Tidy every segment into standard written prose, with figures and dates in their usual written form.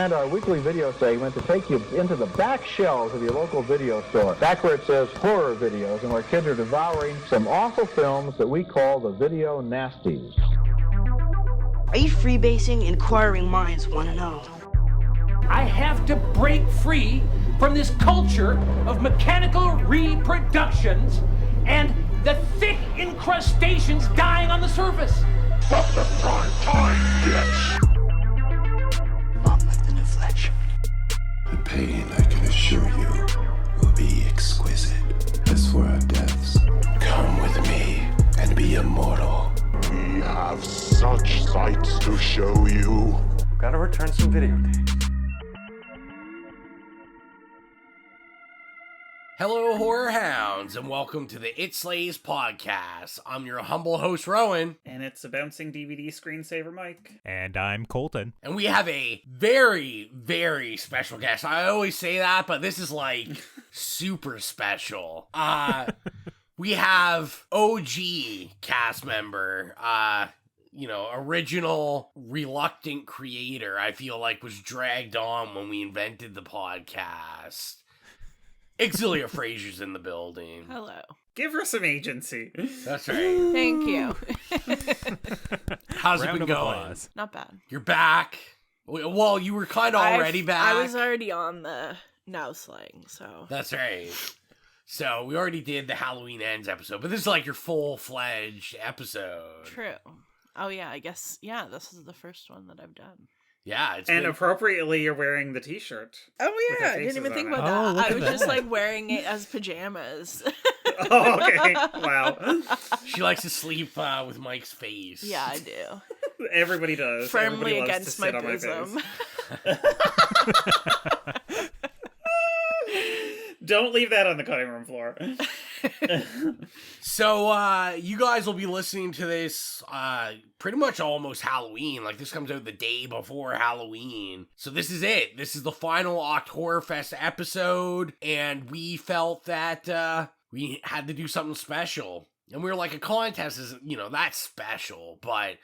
and our weekly video segment to take you into the back shelves of your local video store, back where it says horror videos, and where kids are devouring some awful films that we call the video nasties. Are you freebasing? Inquiring minds want to know. I have to break free from this culture of mechanical reproductions and the thick incrustations dying on the surface. Fuck the prime time, bitch! Mom with the new flesh. The pain, I can assure you, will be exquisite. As for our deaths, come with me and be immortal. We have such sights to show you. Gotta return some videotapes. Hello, horror hounds, and welcome to the It Slays podcast. I'm your humble host, Rowan. And it's a bouncing DVD screensaver, Mike. And I'm Colton. And we have a very, very special guest. I always say that, but this is like super special. We have OG cast member, original reluctant creator, I feel like was dragged on when we invented the podcast. Xylia Frazier's in the building. Hello. Give her some agency. That's right. Thank you. How's it been going? Applause. Not bad. You're back. Well, you were kind of already back. I was already on the Now Slang, so. That's right. So we already did the Halloween Ends episode, but this is like your full-fledged episode. True. Oh yeah, I guess, this is the first one that I've done. Yeah, appropriately, you're wearing the t-shirt. Oh yeah, I didn't even think about that. I was just like wearing it as pajamas. Oh, okay. Wow. She likes to sleep with Mike's face. Yeah, I do. Everybody does. Firmly Everybody against my bosom. Don't leave that on the cutting room floor. So, you guys will be listening to this pretty much almost Halloween. Like, this comes out the day before Halloween. So this is it. This is the final OCTHORRORFEST episode, and we felt that we had to do something special. And we were like, a contest is, that's special, but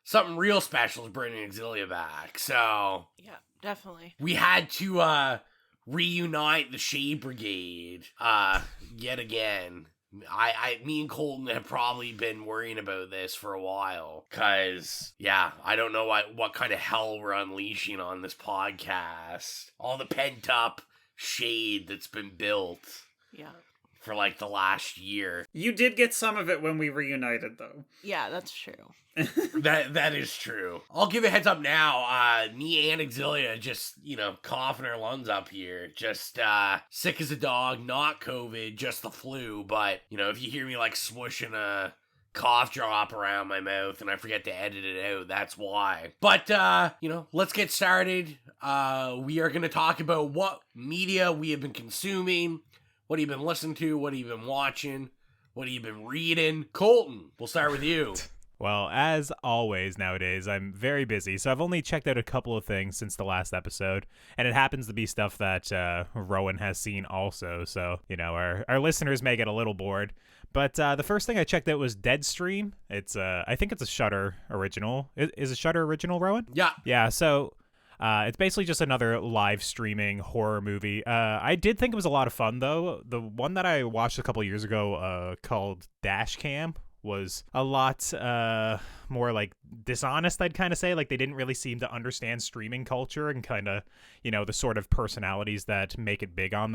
something real special is bringing Xylia back. So... yeah, definitely. We had to, reunite the Shade Brigade, yet again. Me and Colton have probably been worrying about this for a while, cause, I don't know what kind of hell we're unleashing on this podcast. All the pent up shade that's been built. Yeah. For like the last year. You did get some of it when we reunited, though. Yeah, that's true. That is true. I'll give a heads up now. Me and Xylia just, coughing our lungs up here. Just sick as a dog, not COVID, just the flu. But, if you hear me like swooshing a cough drop around my mouth and I forget to edit it out, that's why. But, let's get started. We are going to talk about what media we have been consuming. What have you been listening to? What have you been watching? What have you been reading? Colton, we'll start with you. Well, as always nowadays, I'm very busy, so I've only checked out a couple of things since the last episode, and it happens to be stuff that Rowan has seen also, so, our listeners may get a little bored. But the first thing I checked out was Deadstream. It's, I think it's a Shudder original. Is a Shudder original, Rowan? Yeah. Yeah, so... it's basically just another live streaming horror movie. I did think it was a lot of fun, though. The one that I watched a couple years ago called Dashcam was a lot more like dishonest, I'd kind of say. Like, they didn't really seem to understand streaming culture and kind of, the sort of personalities that make it big on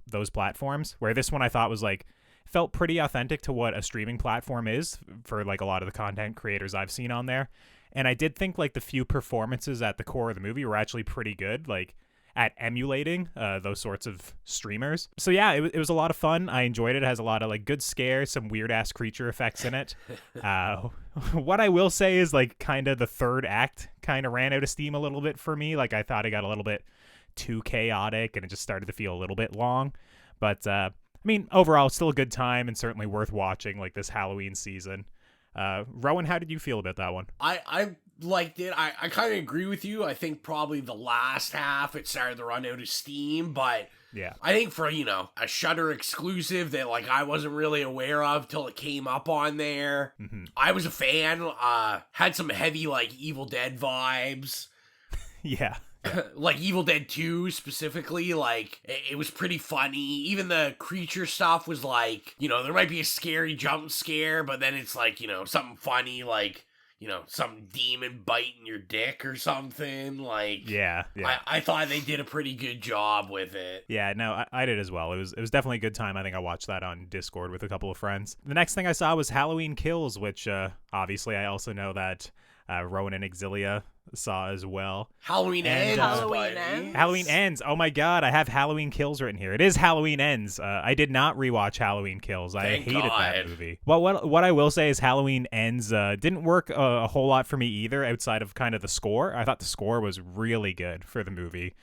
those platforms. Where this one I thought was like, felt pretty authentic to what a streaming platform is for like a lot of the content creators I've seen on there. And I did think like the few performances at the core of the movie were actually pretty good, like at emulating those sorts of streamers. So yeah, it was a lot of fun. I enjoyed it. It has a lot of like good scares, some weird ass creature effects in it. What I will say is like kind of the third act kind of ran out of steam a little bit for me. Like I thought it got a little bit too chaotic and it just started to feel a little bit long. But I mean, overall, it's still a good time and certainly worth watching like this Halloween season. Rowan, how did you feel about that one? I liked it. I kind of agree with you. I think probably the last half it started to run out of steam, but yeah, I think for, a Shudder exclusive that like I wasn't really aware of till it came up on there. Mm-hmm. I was a fan. Had some heavy like Evil Dead vibes. Yeah. Like Evil Dead 2 specifically, like, it was pretty funny. Even the creature stuff was like, you know, there might be a scary jump scare, but then it's like, you know, something funny, like, you know, some demon biting your dick or something. Like, yeah. I thought they did a pretty good job with it. Yeah, no, I did as well. It was definitely a good time. I think I watched that on Discord with a couple of friends. The next thing I saw was Halloween Kills, which obviously I also know that Rowan and Xylia saw as well. Halloween Ends. Halloween Ends. Oh my god, I have Halloween Kills written here. It is Halloween Ends. I did not rewatch Halloween Kills. I hated that movie. Well, what I will say is Halloween Ends didn't work a whole lot for me either, outside of kind of the score. I thought the score was really good for the movie.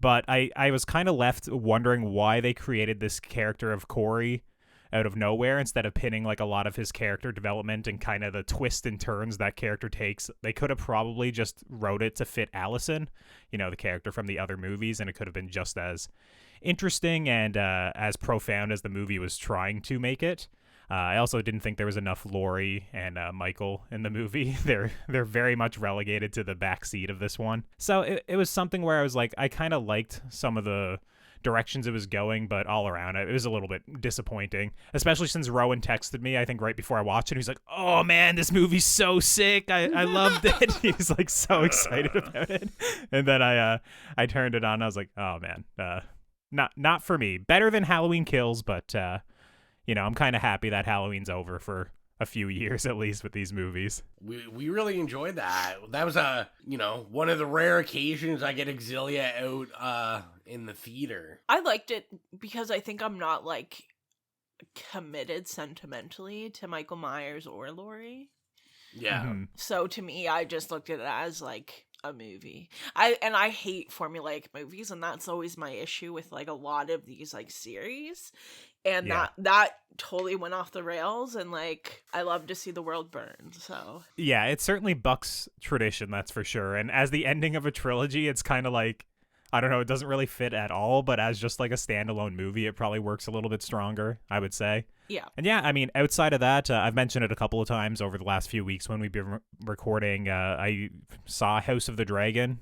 But I was kind of left wondering why they created this character of Corey out of nowhere instead of pinning like a lot of his character development and kind of the twists and turns that character takes. They could have probably just wrote it to fit Allison, you know, the character from the other movies, and it could have been just as interesting and as profound as the movie was trying to make it. I also didn't think there was enough Laurie and Michael in the movie. They're very much relegated to the backseat of this one. So it was something where I was like, I kind of liked some of the directions it was going, but all around it was a little bit disappointing, especially since Rowan texted me, I think right before I watched it. He's like, oh man, this movie's so sick. I loved it. He was like so excited about it. And then I turned it on. I was like, oh man, not for me. Better than Halloween Kills, but you know, I'm kind of happy that Halloween's over for a few years at least with these movies. We really enjoyed that. That was one of the rare occasions I get Xylia out in the theater. I liked it because I think I'm not like committed sentimentally to Michael Myers or Laurie. Yeah. Mm-hmm. So to me, I just looked at it as like a movie. I hate formulaic movies, and that's always my issue with like a lot of these like series. And that totally went off the rails, and like I love to see the world burn. So yeah, it certainly bucks tradition, that's for sure. And as the ending of a trilogy, it's kind of like, I don't know, it doesn't really fit at all, but as just like a standalone movie, it probably works a little bit stronger, I would say. Yeah. And yeah, I mean, outside of that, I've mentioned it a couple of times over the last few weeks when we've been recording. I saw House of the Dragon.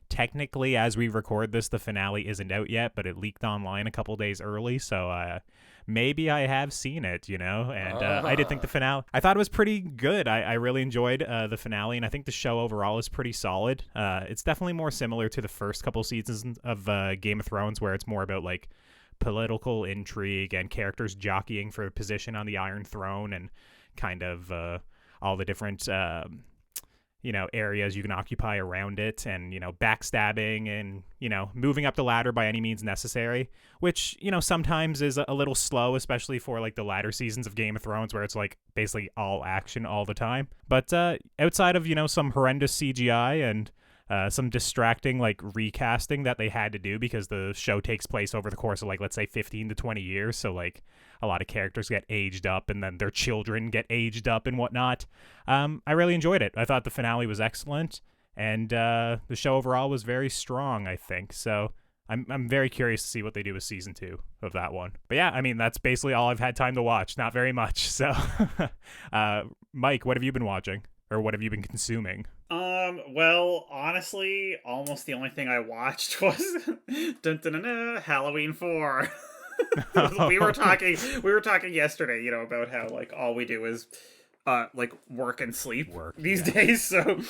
Technically, as we record this, the finale isn't out yet, but it leaked online a couple days early, so maybe I have seen it, you know, and I did think the finale, I thought it was pretty good. I really enjoyed the finale, and I think the show overall is pretty solid. It's definitely more similar to the first couple seasons of Game of Thrones, where it's more about like political intrigue and characters jockeying for a position on the Iron Throne and kind of all the different areas you can occupy around it, and, backstabbing and, moving up the ladder by any means necessary, which, sometimes is a little slow, especially for like the latter seasons of Game of Thrones, where it's like basically all action all the time. But outside of, some horrendous CGI and some distracting like recasting that they had to do because the show takes place over the course of like, let's say 15 to 20 years. So like a lot of characters get aged up and then their children get aged up and whatnot. I really enjoyed it. I thought the finale was excellent, and the show overall was very strong, I think. So I'm very curious to see what they do with season 2 of that one. But yeah, I mean, that's basically all I've had time to watch. Not very much. So Mike, what have you been watching? Or what have you been consuming? Well, honestly, almost the only thing I watched was Halloween 4. we were talking yesterday, about how like all we do is like work and sleep these days. So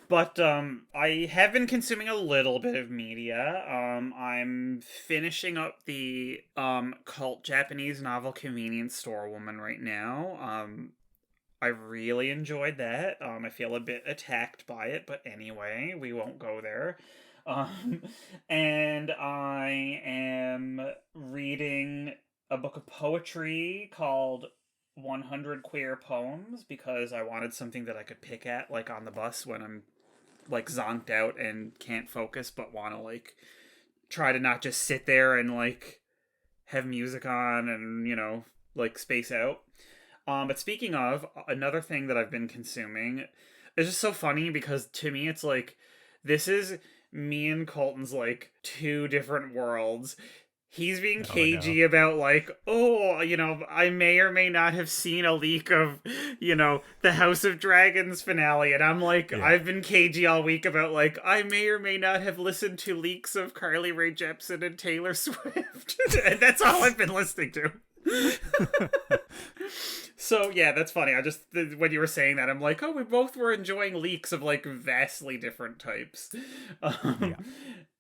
but I have been consuming a little bit of media. I'm finishing up the cult Japanese novel Convenience Store Woman right now. I really enjoyed that. I feel a bit attacked by it, but anyway, we won't go there. And I am reading a book of poetry called 100 Queer Poems because I wanted something that I could pick at, like, on the bus when I'm, like, zonked out and can't focus, but want to, like, try to not just sit there and, like, have music on and, like, space out. But speaking of, another thing that I've been consuming is just so funny because to me it's like, this is me and Colton's like two different worlds. He's being cagey about, like, oh, you know, I may or may not have seen a leak of, you know, the House of Dragons finale. And I'm like, I've been cagey all week about, like, I may or may not have listened to leaks of Carly Rae Jepsen and Taylor Swift. And that's all I've been listening to. So, yeah, that's funny. When you were saying that, I'm like, oh, we both were enjoying leaks of, like, vastly different types.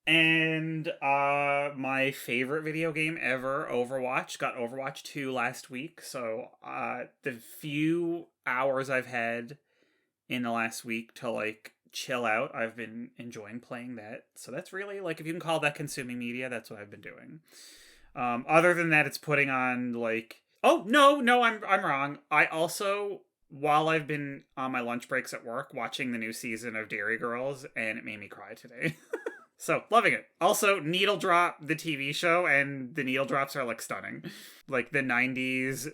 And my favorite video game ever, Overwatch, got Overwatch 2 last week. So the few hours I've had in the last week to, like, chill out, I've been enjoying playing that. So that's really, like, if you can call that consuming media, that's what I've been doing. Other than that, it's putting on, like... Oh, no, I'm wrong. I also, while I've been on my lunch breaks at work, watching the new season of Dairy Girls, and it made me cry today. So, loving it. Also, Needle Drop, the TV show, and the needle drops are, like, stunning. Like, the 90s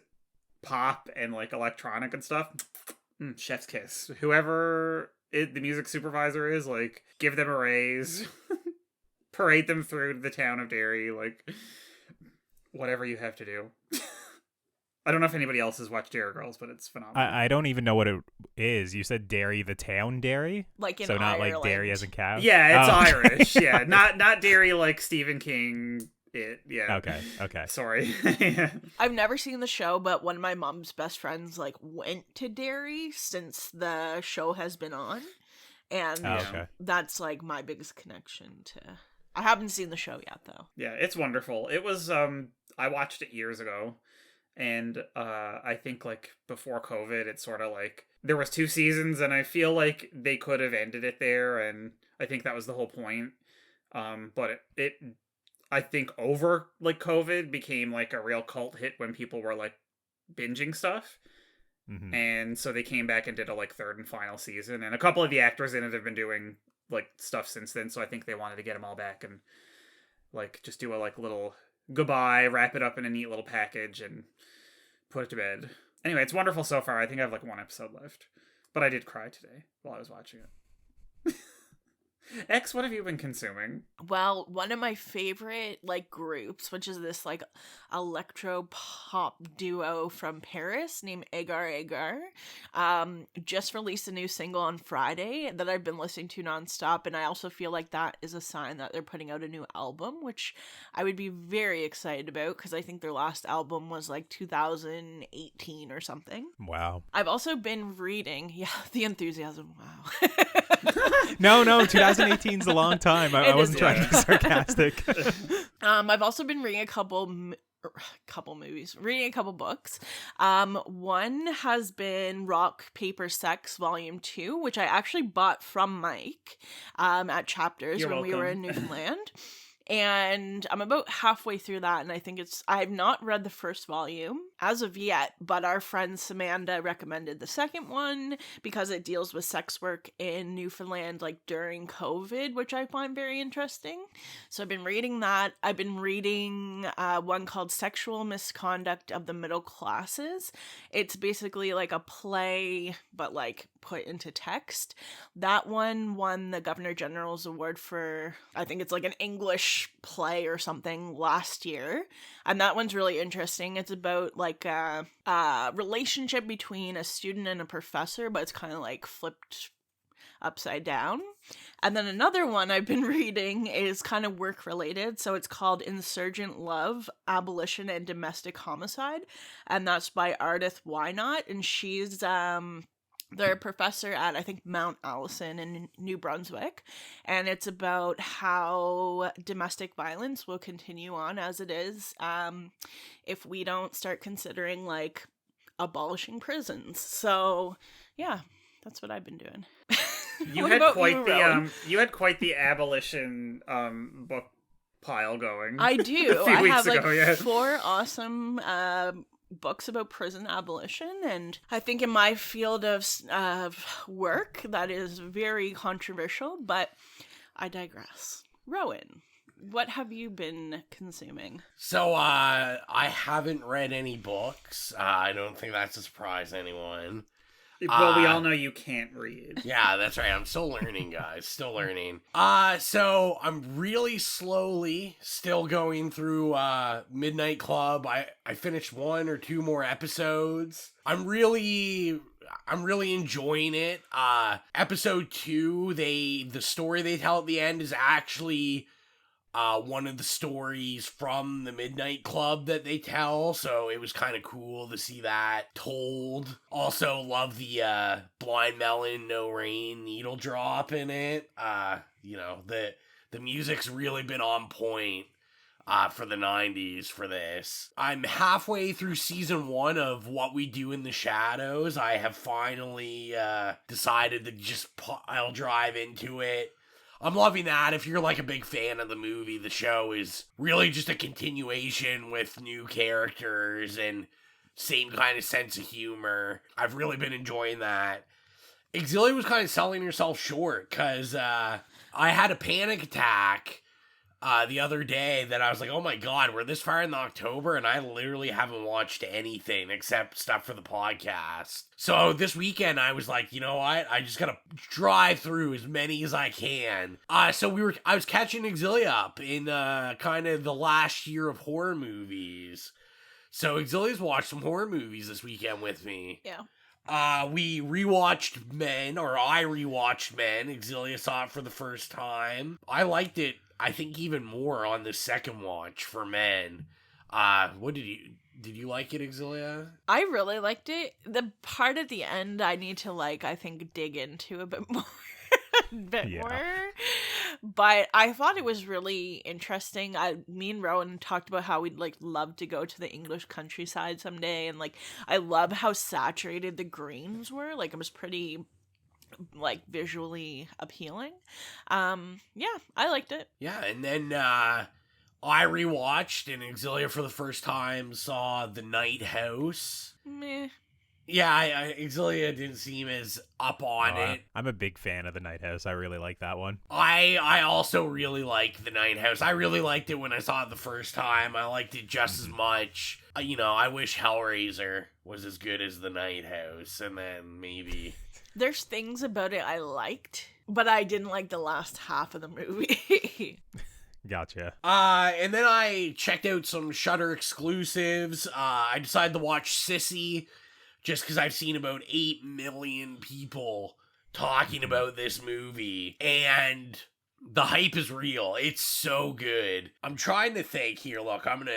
pop and, like, electronic and stuff. Chef's kiss. Whoever the music supervisor is, like, give them a raise. Parade them through the town of Derry. Like, whatever you have to do. I don't know if anybody else has watched Dairy Girls, but it's phenomenal. I don't even know what it is. You said Derry, the town Derry? Like in So not Ireland. like dairy as in cow? Yeah, it's Irish. Yeah, not Derry like Stephen King. Yeah. Okay. Sorry. I've never seen the show, but one of my mom's best friends like went to Derry since the show has been on. And that's like my biggest connection to... I haven't seen the show yet, though. Yeah, it's wonderful. It was, I watched it years ago. And I think, like, before COVID, it's sort of like, there was 2 seasons, and I feel like they could have ended it there, and I think that was the whole point. But it I think over, like, COVID became, like, a real cult hit when people were, like, binging stuff. Mm-hmm. And so they came back and did a, like, 3rd and final season, and a couple of the actors in it have been doing, like, stuff since then, so I think they wanted to get them all back and, like, just do a, like, little... goodbye, wrap it up in a neat little package, and put it to bed. Anyway, it's wonderful so far. I think I have like 1 episode left. But I did cry today while I was watching it. X, what have you been consuming? Well, one of my favorite like groups, which is this like electro pop duo from Paris named Agar Agar, just released a new single on Friday that I've been listening to nonstop, and I also feel like that is a sign that they're putting out a new album, which I would be very excited about because I think their last album was like 2018 or something. Wow. I've also been reading, the enthusiasm, wow. No, 2018 is a long time. I wasn't trying to be sarcastic. I've also been reading a couple books. One has been Rock, Paper, Sex Volume 2, which I actually bought from Mike at Chapters when we were in Newfoundland. And I'm about halfway through that, and I have not read the first volume as of yet, but our friend Samantha recommended the second one because it deals with sex work in Newfoundland, like during COVID, which I find very interesting. So I've been reading that. I've been reading one called Sexual Misconduct of the Middle Classes. It's basically like a play, but like put into text. That one won the Governor General's Award for, I think it's like an English play or something last year. And that one's really interesting. It's about like a relationship between a student and a professor, but it's kind of like flipped upside down. And then another one I've been reading is kind of work related. So it's called Insurgent Love, Abolition and Domestic Homicide. And that's by Ardith Wynot. And she's they're a professor at, I think, Mount Allison in New Brunswick. And it's about how domestic violence will continue on as it is if we don't start considering, like, abolishing prisons. So, yeah, that's what I've been doing. You had quite the abolition book pile going. I do. A few weeks have ago, like 4 awesome books about prison abolition, and I think in my field of work that is very controversial, but I digress. Rowan, what have you been consuming? So I haven't read any books. I don't think that's a surprise to anyone. Well, we all know you can't read. Yeah, that's right. I'm still learning, guys. Still learning. So I'm really slowly still going through Midnight Club. I finished 1 or 2 more episodes. I'm really enjoying it. Episode 2, the story they tell at the end is actually one of the stories from the Midnight Club that they tell, so it was kind of cool to see that told. Also love the Blind Melon, No Rain needle drop in it. The music's really been on point for the 90s for this. I'm halfway through season 1 of What We Do in the Shadows. I have finally decided to just I'll drive into it. I'm loving that. If you're like a big fan of the movie, the show is really just a continuation with new characters and same kind of sense of humor. I've really been enjoying that. Xylia was kind of selling herself short because I had a panic attack the other day that I was like, oh my god, we're this far in October and I literally haven't watched anything except stuff for the podcast. So this weekend I was like, you know what, I just gotta drive through as many as I can. I was catching Xylia up in kind of the last year of horror movies. So Xylia's watched some horror movies this weekend with me. Yeah. We rewatched Men, or I rewatched Men. Xylia saw it for the first time. I liked it, I think, even more on the second watch for Men. Did you like it, Xylia? I really liked it. The part at the end I need to I think dig into a bit more. More. But I thought it was really interesting. Me and Rowan talked about how we'd love to go to the English countryside someday, and I love how saturated the greens were. It was pretty visually appealing. Yeah, I liked it. Yeah, and then I rewatched, and Xylia for the first time saw The Night House. Meh. Yeah, Xylia didn't seem as up on it. I'm a big fan of The Night House. I really like that one. I also really like The Night House. I really liked it when I saw it the first time. I liked it just as much. I wish Hellraiser was as good as The Night House, and then maybe... There's things about it I liked, but I didn't like the last half of the movie. Gotcha. And then I checked out some Shudder exclusives. I decided to watch Sissy, just because I've seen about 8 million people talking about this movie, and the hype is real. It's so good. I'm trying to think here. Look, I'm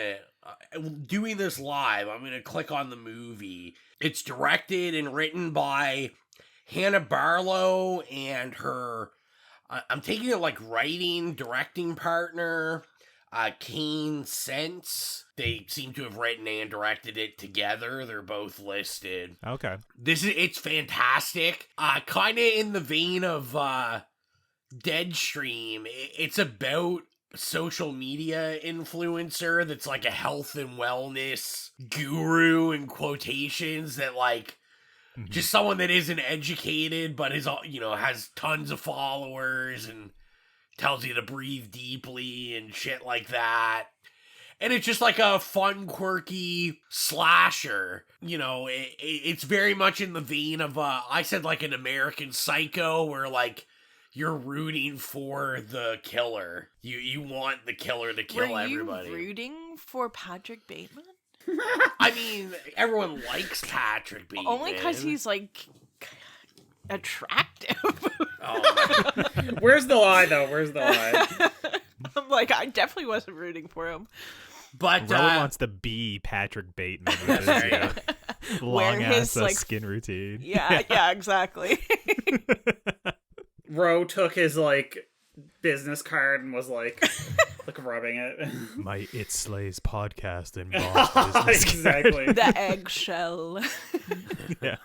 doing this live. I'm gonna click on the movie. It's directed and written by Hannah Barlow and her, I'm taking it writing, directing partner, Kane Sense. They seem to have written and directed it together. They're both listed. Okay. It's fantastic. Kind of in the vein of Deadstream. It's about a social media influencer that's a health and wellness guru in quotations that just someone that isn't educated but is has tons of followers and tells you to breathe deeply and shit like that. And it's just a fun, quirky slasher. It's very much in the vein of, I said an American Psycho, where you're rooting for the killer. You want the killer to kill everybody. Were you rooting for Patrick Bateman? I mean, everyone likes Patrick Bateman. Only because he's attractive. Oh, where's the lie, though? Where's the lie? I'm I definitely wasn't rooting for him. But Rowan wants to be Patrick Bateman with his long ass skin routine. Yeah, exactly. Ro took his business card and was rubbing it. My It Slays podcast and boss business exactly. The eggshell. Yeah.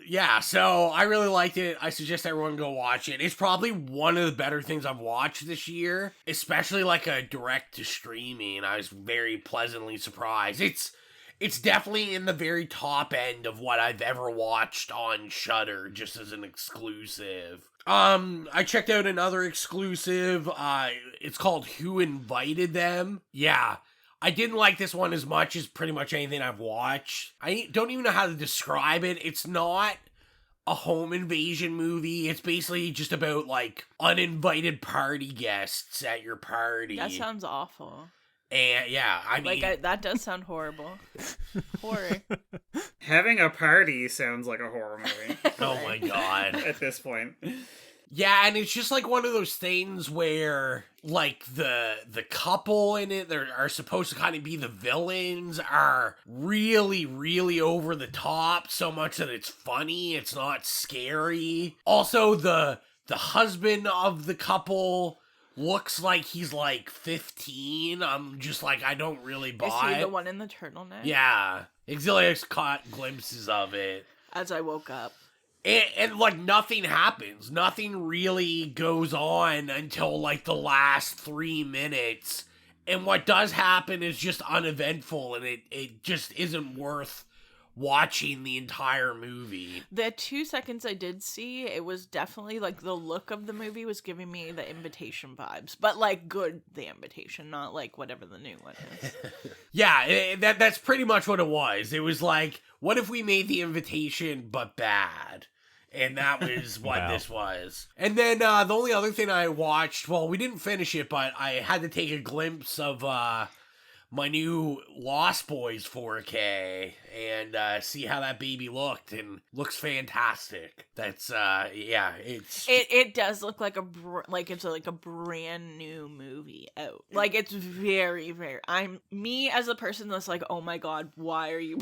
Yeah, so I really liked it. I suggest everyone go watch it. It's probably one of the better things I've watched this year, especially a direct to streaming. I was very pleasantly surprised. It's definitely in the very top end of what I've ever watched on Shudder, just as an exclusive. I checked out another exclusive. It's called Who Invited Them? Yeah. I didn't like this one as much as pretty much anything I've watched. I don't even know how to describe it. It's not a home invasion movie. It's basically just about, like, uninvited party guests at your party. That sounds awful. And, yeah, I mean... that does sound horrible. Horror. Having a party sounds like a horror movie. Oh my god. At this point. Yeah, and it's just like one of those things where, like, the couple in it that are supposed to kind of be the villains are really, really over the top, so much that it's funny, it's not scary. Also, the husband of the couple looks like he's, like, 15. I'm just like, I don't really buy it. Is he the one in the turtleneck? Yeah. Xylia's caught glimpses of it. As I woke up. And, like, nothing happens. Nothing really goes on until, like, the last 3 minutes. And what does happen is just uneventful, and it just isn't worth watching the entire movie. The 2 seconds I did see, it was definitely, like, the look of the movie was giving me the Invitation vibes. But, like, good The Invitation, not, like, whatever the new one is. Yeah, that's pretty much what it was. It was like, what if we made The Invitation but bad? And that was what this was. And then the only other thing I watched, well, we didn't finish it, but I had to take a glimpse of my new Lost Boys 4K and see how that baby looked, and looks fantastic. That's yeah, it does look like it's like a brand new movie out. Like, it's very, very, me as a person that's like, oh my god, why are you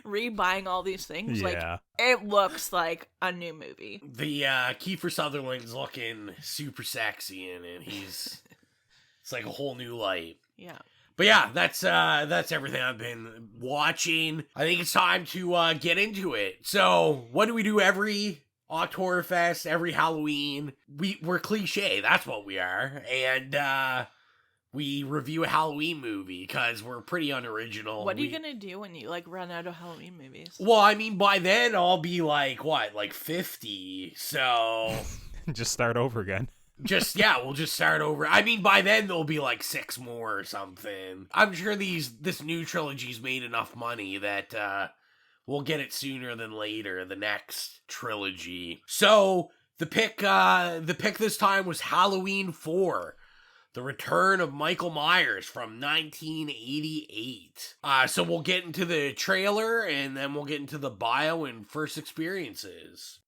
rebuying all these things? Yeah. Like, it looks like a new movie. The Kiefer Sutherland's looking super sexy in it. It's like a whole new light. Yeah. But yeah, that's everything I've been watching. I think it's time to get into it. So, what do we do every OCTHORRORFEST, every Halloween? We're cliche, that's what we are. And we review a Halloween movie, because we're pretty unoriginal. What are you gonna do when you, like, run out of Halloween movies? Well, I mean, by then I'll be like, what, like 50, so... Just start over again. We'll just start over. I mean, by then there'll be like 6 more or something. I'm sure this new trilogy's made enough money that we'll get it sooner than later, the next trilogy. So the pick this time was Halloween 4, The Return of Michael Myers from 1988. So we'll get into the trailer, and then we'll get into the bio and first experiences.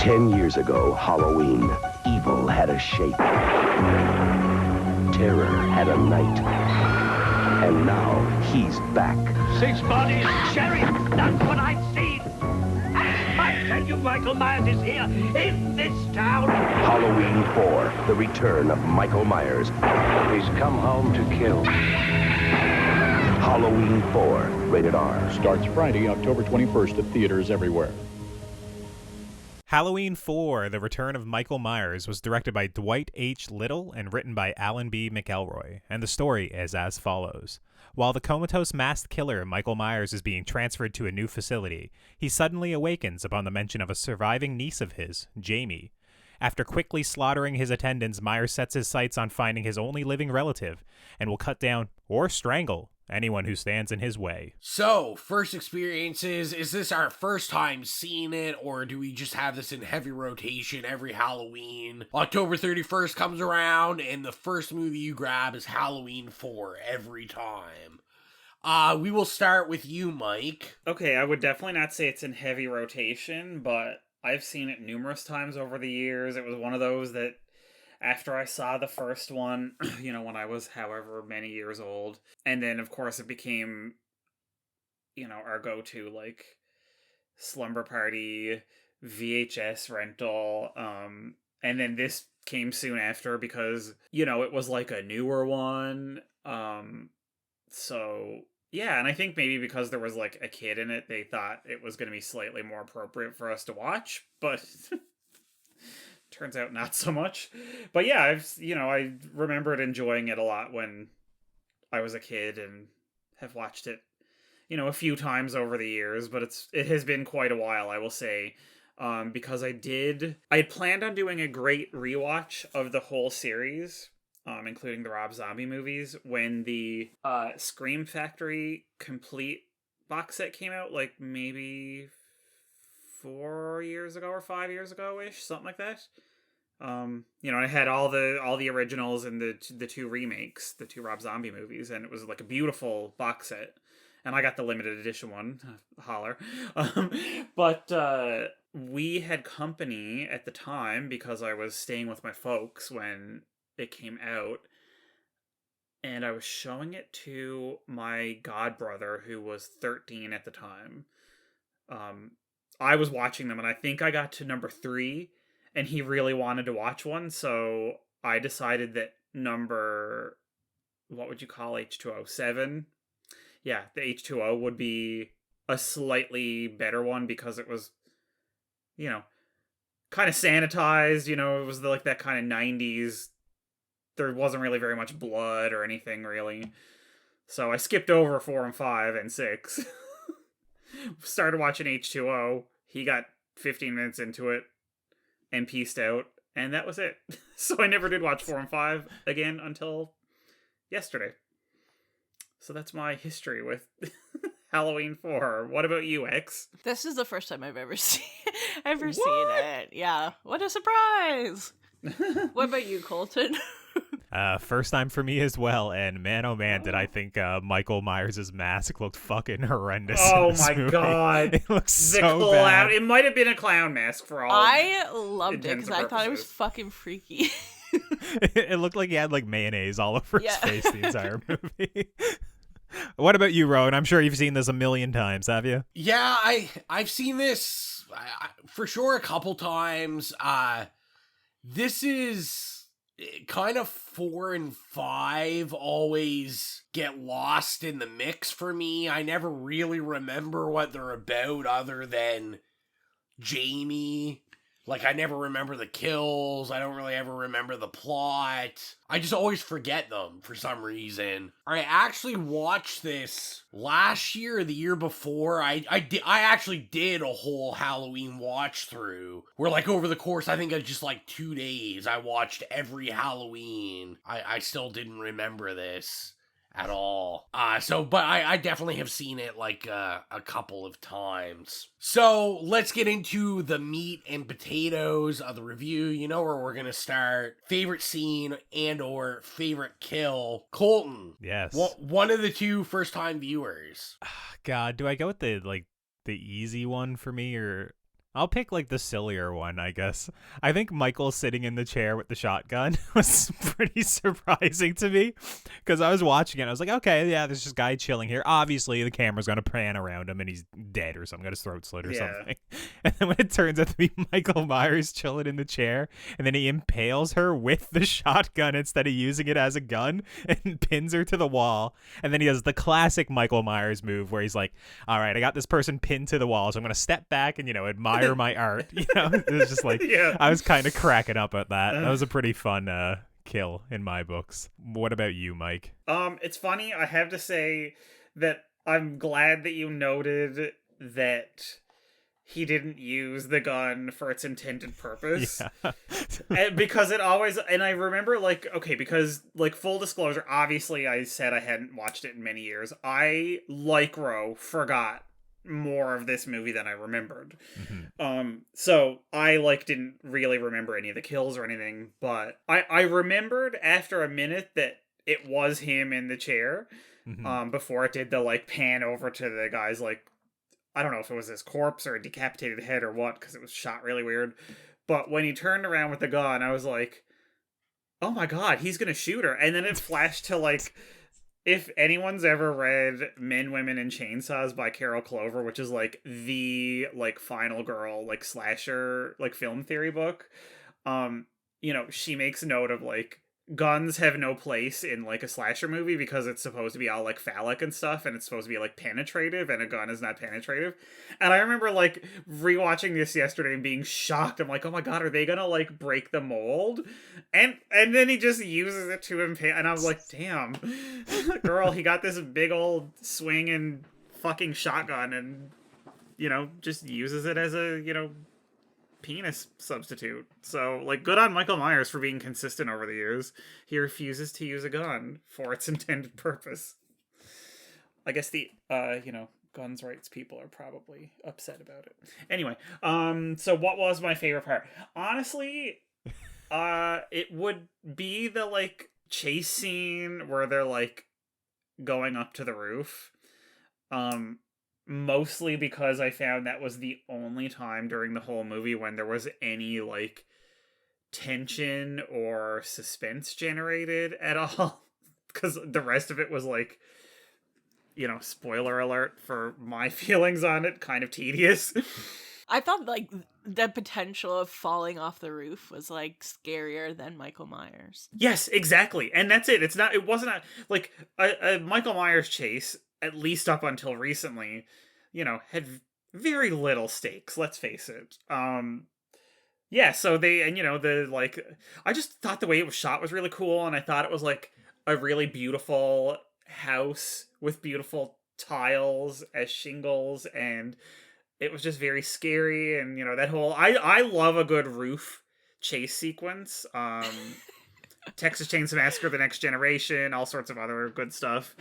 10 years ago, Halloween, evil had a shape. Terror had a night. And now, he's back. 6 bodies, Sheriff, that's what I've seen. I tell you, Michael Myers is here, in this town. Halloween 4, The Return of Michael Myers. He's come home to kill. Halloween 4, rated R. Starts Friday, October 21st at theaters everywhere. Halloween 4, The Return of Michael Myers was directed by Dwight H. Little and written by Alan B. McElroy, and the story is as follows. While the comatose masked killer Michael Myers is being transferred to a new facility, he suddenly awakens upon the mention of a surviving niece of his, Jamie. After quickly slaughtering his attendants, Myers sets his sights on finding his only living relative, and will cut down, or strangle, anyone who stands in his way. So, first experiences, is this our first time seeing it, or do we just have this in heavy rotation every Halloween? October 31st comes around, and the first movie you grab is Halloween 4 every time. We will start with you, Mike. Okay, I would definitely not say it's in heavy rotation, but I've seen it numerous times over the years. It was one of those that after I saw the first one, when I was however many years old, and then of course it became, our go-to, like, slumber party, VHS rental, and then this came soon after because, it was like a newer one, so, yeah, and I think maybe because there was, like, a kid in it, they thought it was going to be slightly more appropriate for us to watch, but... Turns out not so much. But yeah, I remembered enjoying it a lot when I was a kid and have watched it, a few times over the years, but it has been quite a while, I will say, because I had planned on doing a great rewatch of the whole series, including the Rob Zombie movies, when the Scream Factory Complete box set came out, like maybe 4 years ago or 5 years ago-ish, something like that. I had all the originals and the two remakes, the two Rob Zombie movies, and it was like a beautiful box set. And I got the limited edition one, holler. But we had company at the time because I was staying with my folks when it came out. And I was showing it to my godbrother, who was 13 at the time. I was watching them, and I think I got to number 3, and he really wanted to watch one, so I decided that number, what would you call H2O? 7? Yeah, the H2O would be a slightly better one because it was, kind of sanitized, it was like that kind of 90s. There wasn't really very much blood or anything, really. So I skipped over 4 and 5 and 6. Started watching H2O. He got 15 minutes into it and pieced out, and that was it. So I never did watch 4 and 5 again until yesterday. So that's my history with Halloween 4. What about you, X? This is the first time I've ever seen it. Yeah. What a surprise! What about you, Colton? First time for me as well, and man, oh man, did I think Michael Myers' mask looked fucking horrendous. Oh my god, it looks so bad. It might have been a clown mask for all. I loved it because I thought it was fucking freaky. It looked like he had like mayonnaise all over his face the entire movie. What about you, Rowan? I'm sure you've seen this a million times, have you? Yeah, I've seen this for sure a couple times. This is kind of 4 and 5 always get lost in the mix for me. I never really remember what they're about other than Jamie. Like, I never remember the kills. I don't really ever remember the plot. I just always forget them for some reason. I actually watched this last year or the year before. I actually did a whole Halloween watch through where, like, over the course, I think of just like 2 days, I watched every Halloween. I still didn't remember this at all. But I definitely have seen it like a couple of times. So let's get into the meat and potatoes of the review. You know where we're gonna start. Favorite scene and or favorite kill. Colton. Yes. One of the two first time viewers. God, do I go with the easy one for me, or I'll pick like the sillier one, I guess. I think Michael sitting in the chair with the shotgun was pretty surprising to me because I was watching it. I was like, okay, yeah, there's this guy chilling here. Obviously, the camera's going to pan around him and he's dead or something, got his throat slit or something. And then when it turns out to be Michael Myers chilling in the chair and then he impales her with the shotgun instead of using it as a gun and pins her to the wall. And then he does the classic Michael Myers move where he's like, all right, I got this person pinned to the wall, so I'm going to step back and, admire my art. It was just like, I was kind of cracking up at that. That was a pretty fun kill in my books. What about you, Mike? It's funny. I have to say that I'm glad that you noted that he didn't use the gun for its intended purpose. And because it always, and I remember because full disclosure, obviously I said I hadn't watched it in many years. I, like Ro, forgot more of this movie than I remembered. So I didn't really remember any of the kills or anything, but I remembered after a minute that it was him in the chair before it did the pan over to the guy's I don't know if it was his corpse or a decapitated head or what, because it was shot really weird. But when he turned around with the gun, I was like, oh my god, he's gonna shoot her. And then it flashed to if anyone's ever read Men, Women, and Chainsaws by Carol Clover, which is the final girl slasher film theory book, she makes note of guns have no place in a slasher movie because it's supposed to be all phallic and stuff, and it's supposed to be penetrative, and a gun is not penetrative. And I remember rewatching this yesterday and being shocked. I'm like, oh my god, are they gonna break the mold? And then he just uses it to impale, and I was like, damn, girl, he got this big old swinging fucking shotgun and just uses it as a penis substitute. So, like, good on Michael Myers for being consistent over the years. He refuses to use a gun for its intended purpose. I guess the, guns rights people are probably upset about it. Anyway, so what was my favorite part? Honestly, it would be the, like, chase scene where they're, like, going up to the roof. Mostly because I found that was the only time during the whole movie when there was any, like, tension or suspense generated at all. Because the rest of it was, like, spoiler alert for my feelings on it, kind of tedious. I thought, like, the potential of falling off the roof was, like, scarier than Michael Myers. Yes, exactly. And that's it. It wasn't a Michael Myers chase, at least up until recently, had very little stakes, let's face it. Yeah, so I just thought the way it was shot was really cool, and I thought it was, like, a really beautiful house with beautiful tiles as shingles, and it was just very scary. And that whole I love a good roof chase sequence. Texas Chainsaw Massacre: The Next Generation, all sorts of other good stuff.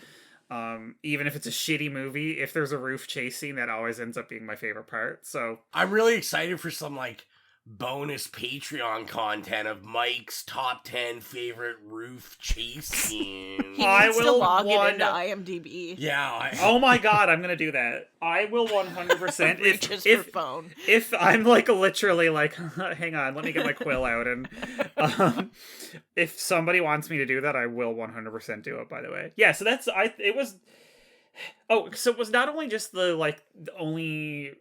Even if it's a shitty movie, if there's a roof chase scene, that always ends up being my favorite part. So I'm really excited for some, like, bonus Patreon content of Mike's top 10 favorite roof chase scenes. He needs to log it into IMDb. Yeah. Oh my god, I'm gonna do that. I will 100%. if phone. If I'm, like, literally like, hang on, let me get my quill out, and if somebody wants me to do that, I will 100% do it. By the way, yeah. So it was not only just the only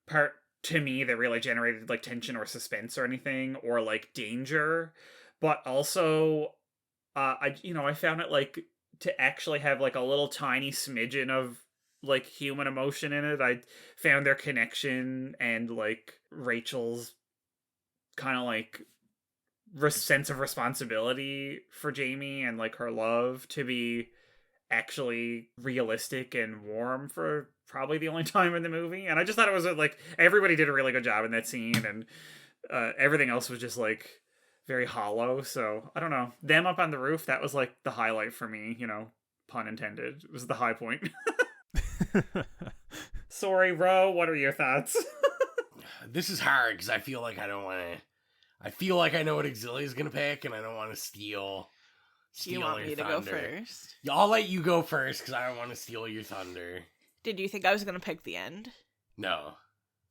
part to me that really generated, like, tension or suspense or anything, or, like, danger, but also I found it, like, to actually have, like, a little tiny smidgen of, like, human emotion in it. I found their connection and, like, Rachel's kind of, like, sense of responsibility for Jamie and, like, her love to be actually realistic and warm for probably the only time in the movie. And I just thought it was, like, everybody did a really good job in that scene, and everything else was just, like, very hollow. So I don't know, them up on the roof, that was, like, the highlight for me, pun intended. It was the high point. Sorry, Ro, what are your thoughts? This is hard because I feel like I don't want to. I feel like I know what Xylia's gonna pick, and I don't want to steal. Do you want me to go first? Yeah, I'll let you go first because I don't want to steal your thunder. Did you think I was gonna pick the end? No.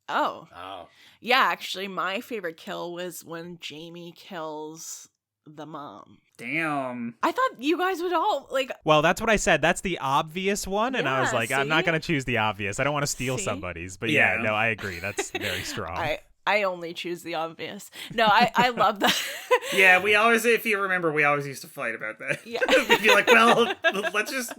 Oh. Oh. Yeah, actually, my favorite kill was when Jamie kills the mom. Damn. I thought you guys would all, like... Well, that's what I said. That's the obvious one, and I was like, see? I'm not going to choose the obvious. I don't want to steal somebody's. But yeah, no, I agree. That's very strong. I only choose the obvious. No, I love that. Yeah, we always, if you remember, we always used to fight about that. Yeah. We'd be like, well, let's just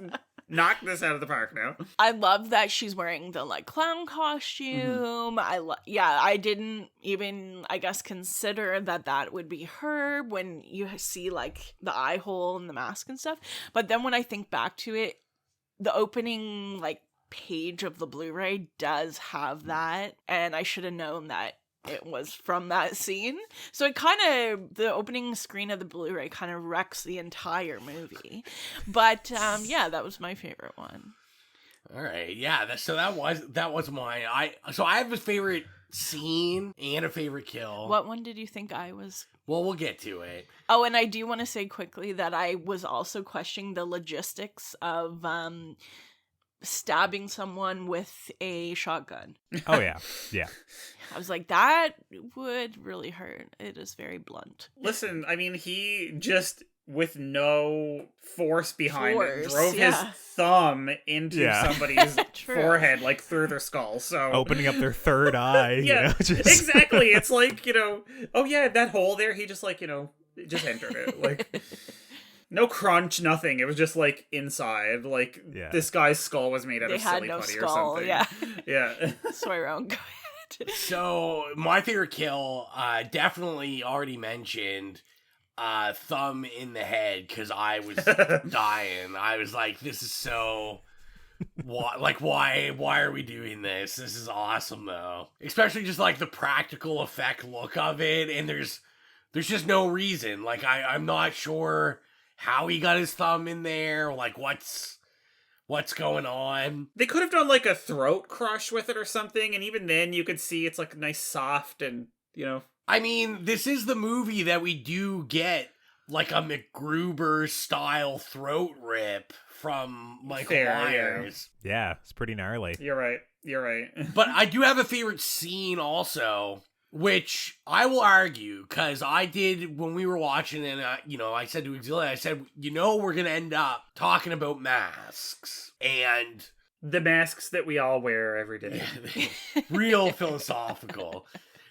knock this out of the park now. I love that she's wearing the, like, clown costume. Mm-hmm. I didn't even, I guess, consider that would be her when you see, like, the eye hole and the mask and stuff. But then when I think back to it, the opening, like, page of the Blu-ray does have that, and I should have known that it was from that scene. So it kind of, the opening screen of the Blu-ray kind of wrecks the entire movie. But yeah, that was my favorite one. All right, yeah. That was mine. I have a favorite scene and a favorite kill. What one did you think I was? Well, we'll get to it. Oh, and I do want to say quickly that I was also questioning the logistics of stabbing someone with a shotgun. Oh yeah. Yeah. I was like, that would really hurt. It is very blunt. Listen, I mean, he just, with no force behind it, drove his thumb into somebody's forehead, like through their skull. So opening up their third eye. Yeah, just... exactly. It's like, oh yeah, that hole there, he just, like, just entered it. Like, no crunch, nothing. It was just, like, inside. Like, this guy's skull was made out of silly putty or something. Yeah. Yeah. Sorry, wrong. Go ahead. So, my favorite kill, definitely already mentioned, thumb in the head, because I was dying. I was like, this is so Why are we doing this? This is awesome though. Especially just like the practical effect look of it, and there's just no reason. Like I'm not sure how he got his thumb in there, like what's going on. They could have done like a throat crush with it or something, and even then you could see it's like nice soft and, you know. I mean, this is the movie that we do get like a MacGruber style throat rip from Michael Myers. Yeah, it's pretty gnarly. You're right. But I do have a favorite scene also, which I will argue, because I did when we were watching, and I said to Xylia, I said, we're gonna end up talking about masks and the masks that we all wear every day. Real philosophical.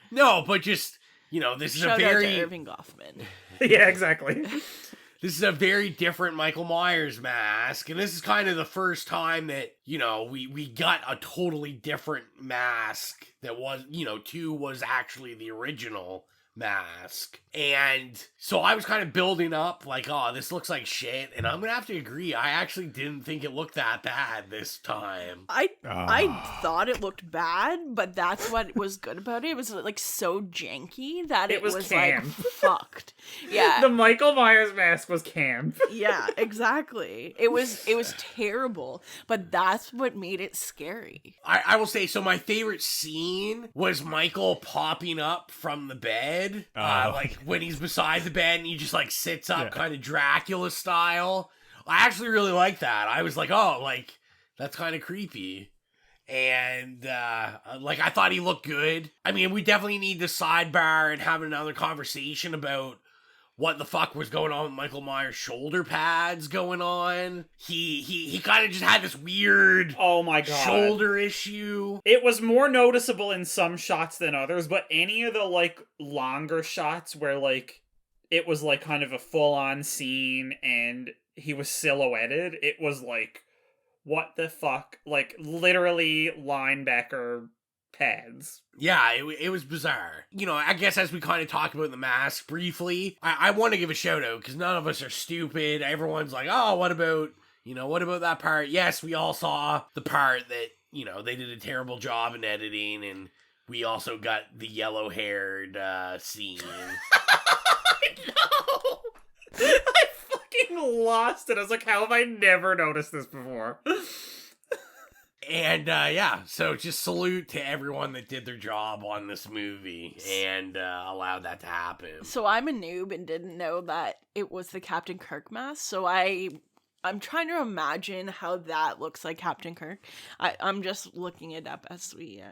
No, but just this is Shout a very out to Irving Goffman. Yeah, exactly. This is a very different Michael Myers mask, and this is kind of the first time that, we got a totally different mask that was, 2 was actually the original mask. And so I was kind of building up like, oh, this looks like shit, and I'm gonna have to agree, I actually didn't think it looked that bad this time. I thought it looked bad, but that's what was good about it. It was like so janky that it was like fucked. Yeah. The Michael Myers mask was camp. Yeah, exactly. It was terrible, but that's what made it scary. I will say, so my favorite scene was Michael popping up from the bed. Like when he's beside the bed and he just like sits up kind of Dracula style. I actually really like that. I was like, oh, like that's kind of creepy. And I thought he looked good. I mean, we definitely need to sidebar and have another conversation about what the fuck was going on with Michael Myers' shoulder pads going on. He kind of just had this weird shoulder issue. It was more noticeable in some shots than others, but any of the like longer shots where like it was like kind of a full-on scene and he was silhouetted, it was like, what the fuck? Like literally linebacker pads. Yeah, it was bizarre. I guess as we kind of talk about the mask briefly, I want to give a shout out because none of us are stupid. Everyone's like, oh, what about that part? Yes, we all saw the part that, they did a terrible job in editing, and we also got the yellow-haired scene. I know! I fucking lost it. I was like, how have I never noticed this before? And, so just salute to everyone that did their job on this movie and allowed that to happen. So I'm a noob and didn't know that it was the Captain Kirk mask, so I'm trying to imagine how that looks like Captain Kirk. I'm just looking it up as we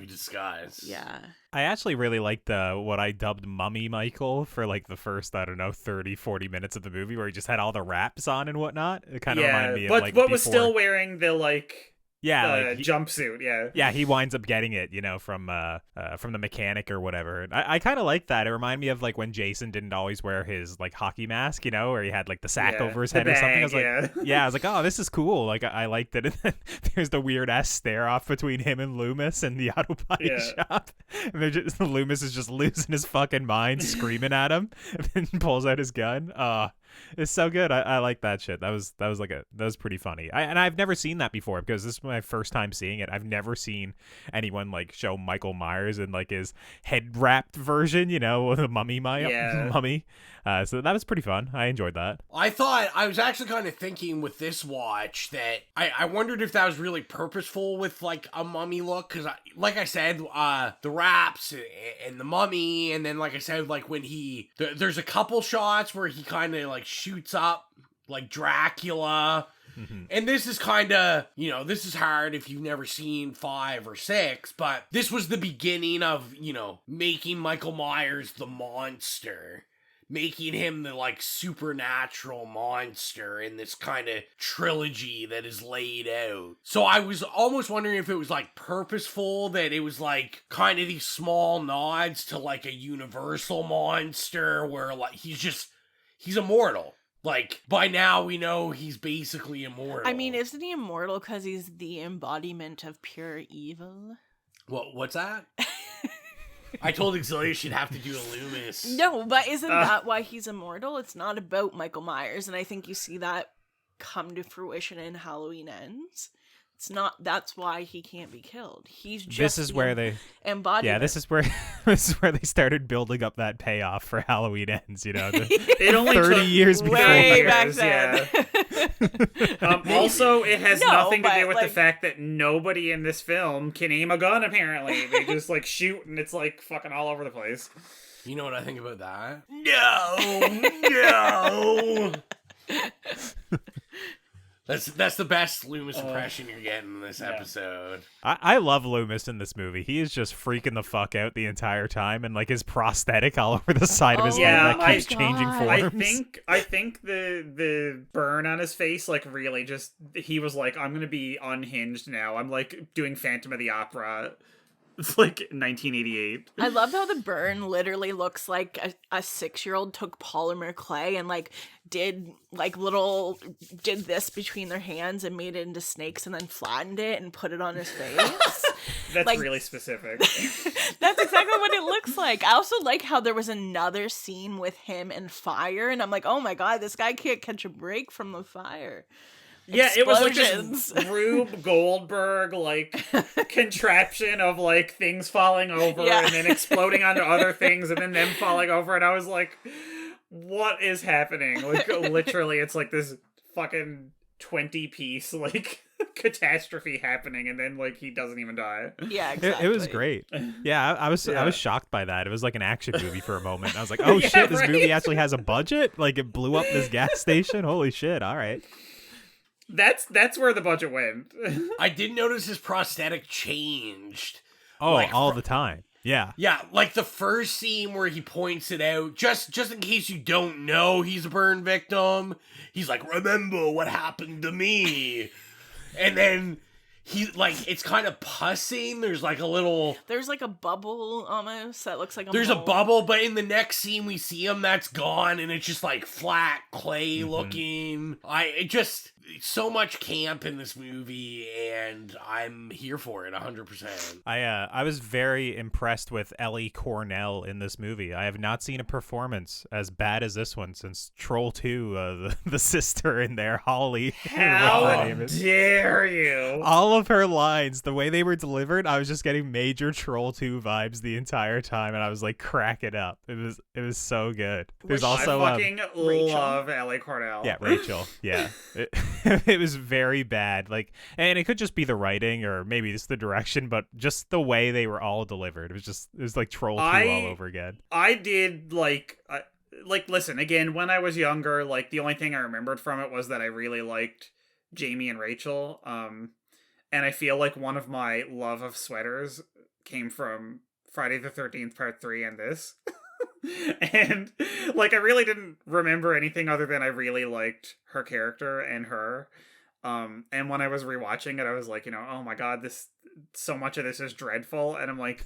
discuss. Yeah. I actually really liked what I dubbed Mummy Michael for like the first, 30, 40 minutes of the movie where he just had all the wraps on and whatnot. It kind of reminded me of like but was still wearing the like jumpsuit. Yeah, he winds up getting it, from the mechanic or whatever. I kind of like that. It reminded me of like when Jason didn't always wear his like hockey mask, where he had like the sack over his head or something. I was like, I was like, oh, this is cool. Like I liked it. And then there's the weird ass stare off between him and Loomis in the auto body shop. And Loomis is just losing his fucking mind, screaming at him, and then pulls out his gun. It's so good. I like that shit. That was pretty funny. And I've never seen that before because this is my first time seeing it. I've never seen anyone like show Michael Myers in like his head wrapped version, with a mummy. So that was pretty fun. I enjoyed that. I was actually kind of thinking with this watch that I wondered if that was really purposeful with like a mummy look, because like I said, the wraps and the mummy, and then like I said, like when there's a couple shots where he kind of like shoots up like Dracula. Mm-hmm. And this is kind of, this is hard if you've never seen 5 or 6, but this was the beginning of, making Michael Myers the monster. Making him the, like, supernatural monster in this kind of trilogy that is laid out. So I was almost wondering if it was, like, purposeful, that it was, like, kind of these small nods to, like, a universal monster where, like, he's immortal. Like, by now we know he's basically immortal. I mean, isn't he immortal because he's the embodiment of pure evil? What's that? I told Xylia she'd have to do a Loomis. No, but isn't that why he's immortal? It's not about Michael Myers, and I think you see that come to fruition in Halloween Ends. It's not. That's why he can't be killed. He's just. This is where they embody. Yeah, this is where they started building up that payoff for Halloween Ends. You know, it only 30 took years before. Way back then. Yeah. Also, it has nothing to do with the fact that nobody in this film can aim a gun. Apparently, they just like shoot, and it's like fucking all over the place. You know what I think about that? No. That's the best Loomis impression you're getting in this episode. I love Loomis in this movie. He is just freaking the fuck out the entire time, and like his prosthetic all over the side of his head that keeps changing forms. I think the burn on his face, like, really just, he was like, I'm gonna be unhinged now. I'm like doing Phantom of the Opera. It's like 1988. I love how the burn literally looks like a 6-year-old took polymer clay and like did this between their hands and made it into snakes and then flattened it and put it on his face. That's like, really specific. That's exactly what it looks like. I also like how there was another scene with him and fire, and I'm like, oh my god, this guy can't catch a break from the fire. Yeah, it was like this Rube Goldberg, like, contraption of, like, things falling over and then exploding onto other things and then them falling over. And I was like, what is happening? Like, literally, it's like this fucking 20-piece, like, catastrophe happening. And then, like, he doesn't even die. Yeah, exactly. It was great. Yeah, I was shocked by that. It was like an action movie for a moment. I was like, oh shit, this movie actually has a budget? Like, it blew up this gas station? Holy shit, all right. That's where the budget went. I did notice his prosthetic changed. Oh, like, all the time. Yeah. Yeah, like the first scene where he points it out, just in case you don't know he's a burn victim, he's like, remember what happened to me. And then he, like, it's kind of pussing. There's like a bubble almost that looks like a There's mold. a bubble, but in the next scene we see him, that's gone, and it's just like flat clay looking. So much camp in this movie, and I'm here for it 100%. I was very impressed with Ellie Cornell in this movie. I have not seen a performance as bad as this one since Troll 2, the sister in there, Holly. How dare you? All of her lines, the way they were delivered, I was just getting major Troll 2 vibes the entire time, and I was like cracking up. It was so good. There's also I fucking love Ellie Cornell. Yeah, Rachel. Yeah. It was very bad, like, and it could just be the writing or maybe it's the direction, but just the way they were all delivered, it was like Troll 2 all over again. I did listen, again, when I was younger, like, the only thing I remembered from it was that I really liked Jamie and Rachel, and I feel like one of my love of sweaters came from Friday the 13th Part 3 and this. And, like, I really didn't remember anything other than I really liked her character and her. And when I was rewatching it, I was like, oh my god, so much of this is dreadful. And I'm like,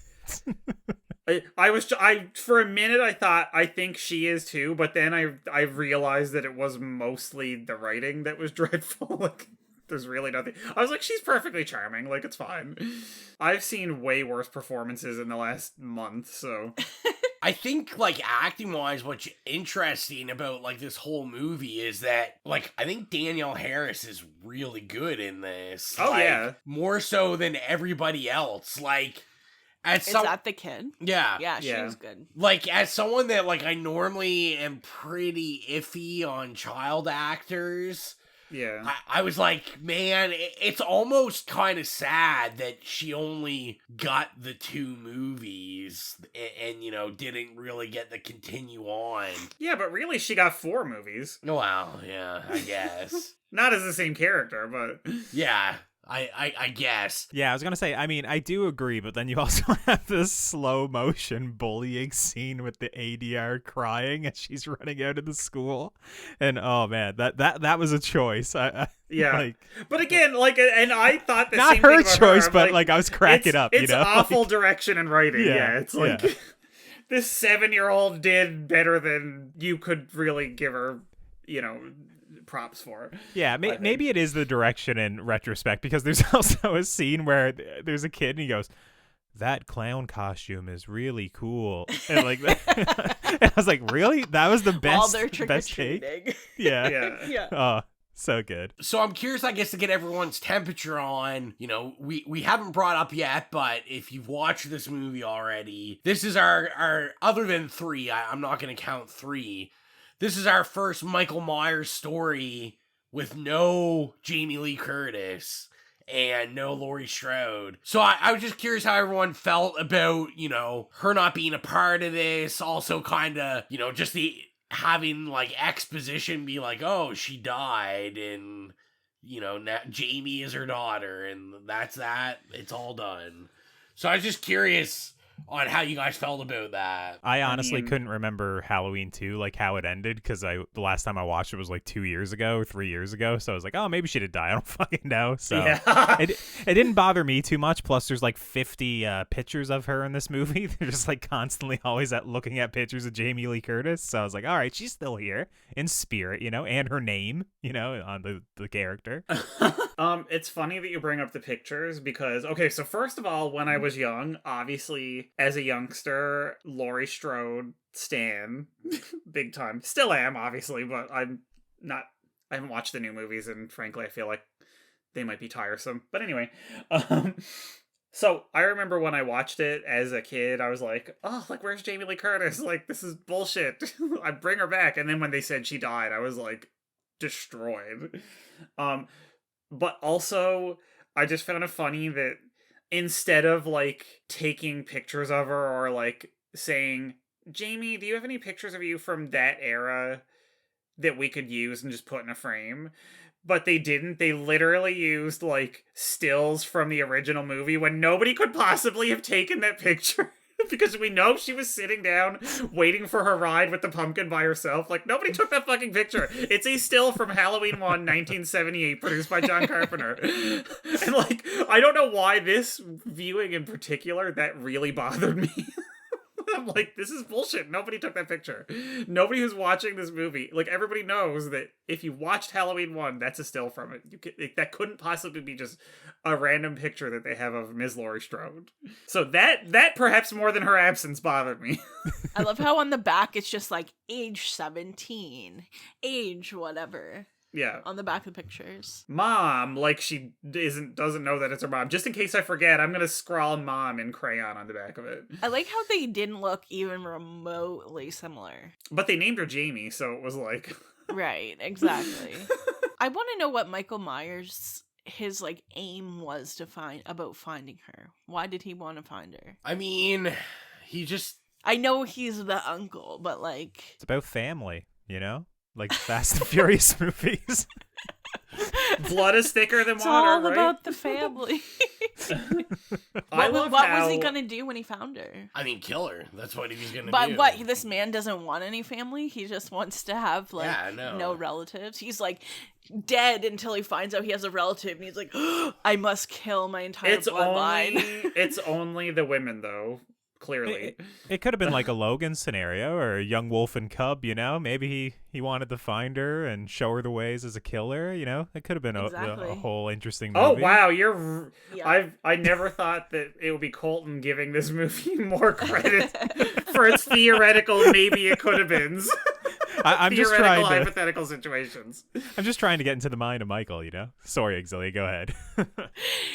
I for a minute I thought, I think she is too, but then I realized that it was mostly the writing that was dreadful. Like, there's really nothing. I was like, she's perfectly charming. Like, it's fine. I've seen way worse performances in the last month, so. I think, like, acting-wise, what's interesting about, like, this whole movie is that, like, I think Danielle Harris is really good in this. Oh, like, yeah. More so than everybody else. Like, Is that the kid? Yeah. Yeah, she was good. Like, as someone that, like, I normally am pretty iffy on child actors... Yeah. I was like, man, it's almost kind of sad that she only got the 2 movies and didn't really get to continue on. Yeah, but really she got 4 movies. Wow, yeah, I guess. Not as the same character, but... Yeah. I guess. Yeah, I was gonna say, I mean, I do agree, but then you also have this slow motion bullying scene with the ADR crying as she's running out of the school, and oh man, that was a choice. Yeah, like, but again, like, and I thought the not same her thing about choice, her. but like I was cracking up. It's awful like, direction and writing. Yeah, it's like yeah. This 7-year-old did better than you could really give her, props for. Yeah, maybe it is the direction in retrospect, because there's also a scene where there's a kid and he goes, that clown costume is really cool, and like and I was like, really, that was the best While they're best take? trick-or-treating. Yeah. Yeah. So good. So I'm curious, I guess, to get everyone's temperature on, you know, we haven't brought up yet, but if you've watched this movie already, this is our other than 3, I'm not going to count 3, this is our first Michael Myers story with no Jamie Lee Curtis and no Laurie Strode. So I was just curious how everyone felt about, you know, her not being a part of this. Also kind of, you know, just the having like exposition be like, oh, she died and, you know, now Jamie is her daughter and that's that. It's all done. So I was just curious on how you guys felt about that. I honestly couldn't remember Halloween 2, like how it ended, because the last time I watched it was like 2 years ago or 3 years ago. So I was like, oh, maybe she did die. I don't fucking know. So it didn't bother me too much. Plus, there's like 50 pictures of her in this movie. They're just like constantly always looking at pictures of Jamie Lee Curtis. So I was like, all right, she's still here in spirit, you know, and her name, you know, on the character. It's funny that you bring up the pictures because, okay, so first of all, when I was young, obviously, as a youngster, Laurie Strode stan, big time. Still am, obviously, but I haven't watched the new movies, and frankly, I feel like they might be tiresome. But anyway, so I remember when I watched it as a kid, I was like, oh, like, where's Jamie Lee Curtis? Like, this is bullshit. I bring her back. And then when they said she died, I was like, destroyed. But also, I just found it funny that instead of, like, taking pictures of her or, like, saying, Jamie, do you have any pictures of you from that era that we could use and just put in a frame? But they didn't. They literally used, like, stills from the original movie when nobody could possibly have taken that picture. Because we know she was sitting down waiting for her ride with the pumpkin by herself. Like, nobody took that fucking picture. It's a still from Halloween 1, 1978, produced by John Carpenter. And, like, I don't know why this viewing in particular, that really bothered me. I'm like, this is bullshit. Nobody took that picture. Nobody who's watching this movie, like, everybody knows that if you watched Halloween 1, that's a still from it. That couldn't possibly be just a random picture that they have of Ms. Laurie Strode. So that perhaps more than her absence bothered me. I love how on the back it's just like age 17, age whatever. Yeah. On the back of the pictures. Mom, like she doesn't know that it's her mom. Just in case I forget, I'm gonna scrawl mom in crayon on the back of it. I like how they didn't look even remotely similar. But they named her Jamie, so it was like Right, exactly. I want to know what Michael Myers his like aim was to finding her. Why did he want to find her? I mean, I know he's the uncle, but like it's about family, you know? Like Fast and Furious movies. Blood is thicker than it's water, all right? about the family. What was he gonna do when he found her? I mean, kill her. That's what he was gonna do. But what? This man doesn't want any family. He just wants to have like no relatives. He's like dead until he finds out he has a relative, and he's like, I must kill my entire bloodline. It's only the women, though. Clearly, it could have been like a Logan scenario or a young wolf and cub, you know. Maybe he wanted to find her and show her the ways as a killer, you know. It could have been a whole interesting movie. Oh wow, I never thought that it would be Colton giving this movie more credit for its theoretical maybe it could have been. I'm just trying to hypothetical situations. I'm just trying to get into the mind of Michael, you know. Sorry, Xylia, go ahead.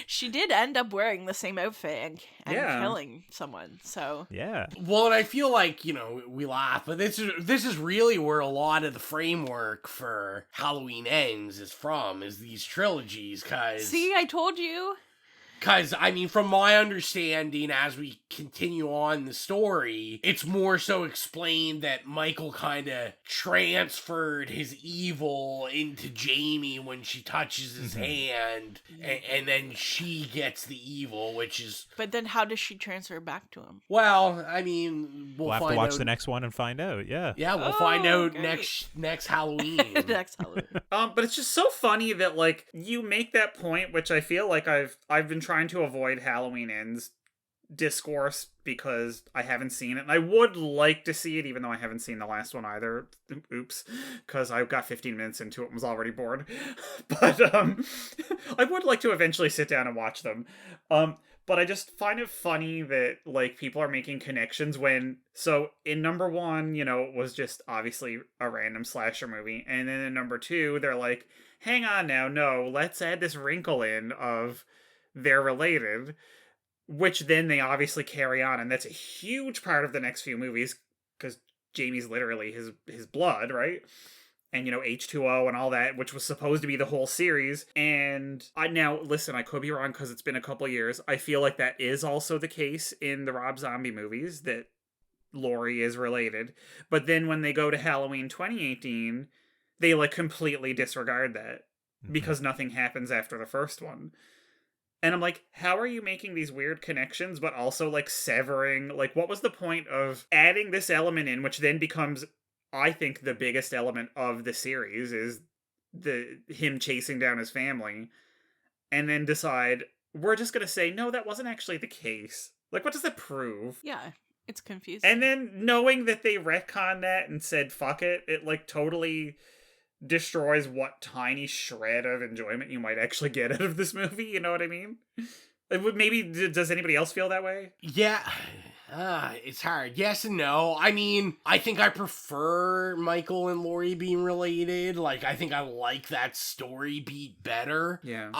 She did end up wearing the same outfit and killing someone. So yeah. Well, and I feel like, you know, we laugh, but this is really where a lot of the framework for Halloween Ends is these trilogies. See, I told you. Because, I mean, from my understanding, as we continue on the story, it's more so explained that Michael kind of transferred his evil into Jamie when she touches his hand, and then she gets the evil, which is... But then how does she transfer back to him? Well, I mean, we'll have to watch the next one and find out, yeah. Yeah, we'll find out next Halloween. Next Halloween. But it's just so funny that, like, you make that point, which I feel like I've been trying to avoid Halloween Ends discourse because I haven't seen it, and I would like to see it, even though I haven't seen the last one either. Oops, because I got 15 minutes into it and was already bored. But I would like to eventually sit down and watch them. But But I just find it funny that, like, people are making connections when... So, in number 1, you know, it was just obviously a random slasher movie. And then in number 2, they're like, hang on now, no, let's add this wrinkle in of they're related. Which then they obviously carry on. And that's a huge part of the next few movies. Because Jamie's literally his blood, right? And, you know, H2O and all that, which was supposed to be the whole series. And now, listen, I could be wrong because it's been a couple years. I feel like that is also the case in the Rob Zombie movies, that Laurie is related. But then when they go to Halloween 2018, they, like, completely disregard that because nothing happens after the first one. And I'm like, how are you making these weird connections, but also, like, severing? Like, what was the point of adding this element in, which then becomes... I think the biggest element of the series is him chasing down his family, and then decide, we're just going to say, no, that wasn't actually the case. Like, what does that prove? Yeah, it's confusing. And then knowing that they retconned that and said, fuck it, it, like, totally destroys what tiny shred of enjoyment you might actually get out of this movie, you know what I mean? Maybe, does anybody else feel that way? Yeah. It's hard. Yes and no. I mean, I think I prefer Michael and Laurie being related. Like, I think I like that story beat better. Yeah.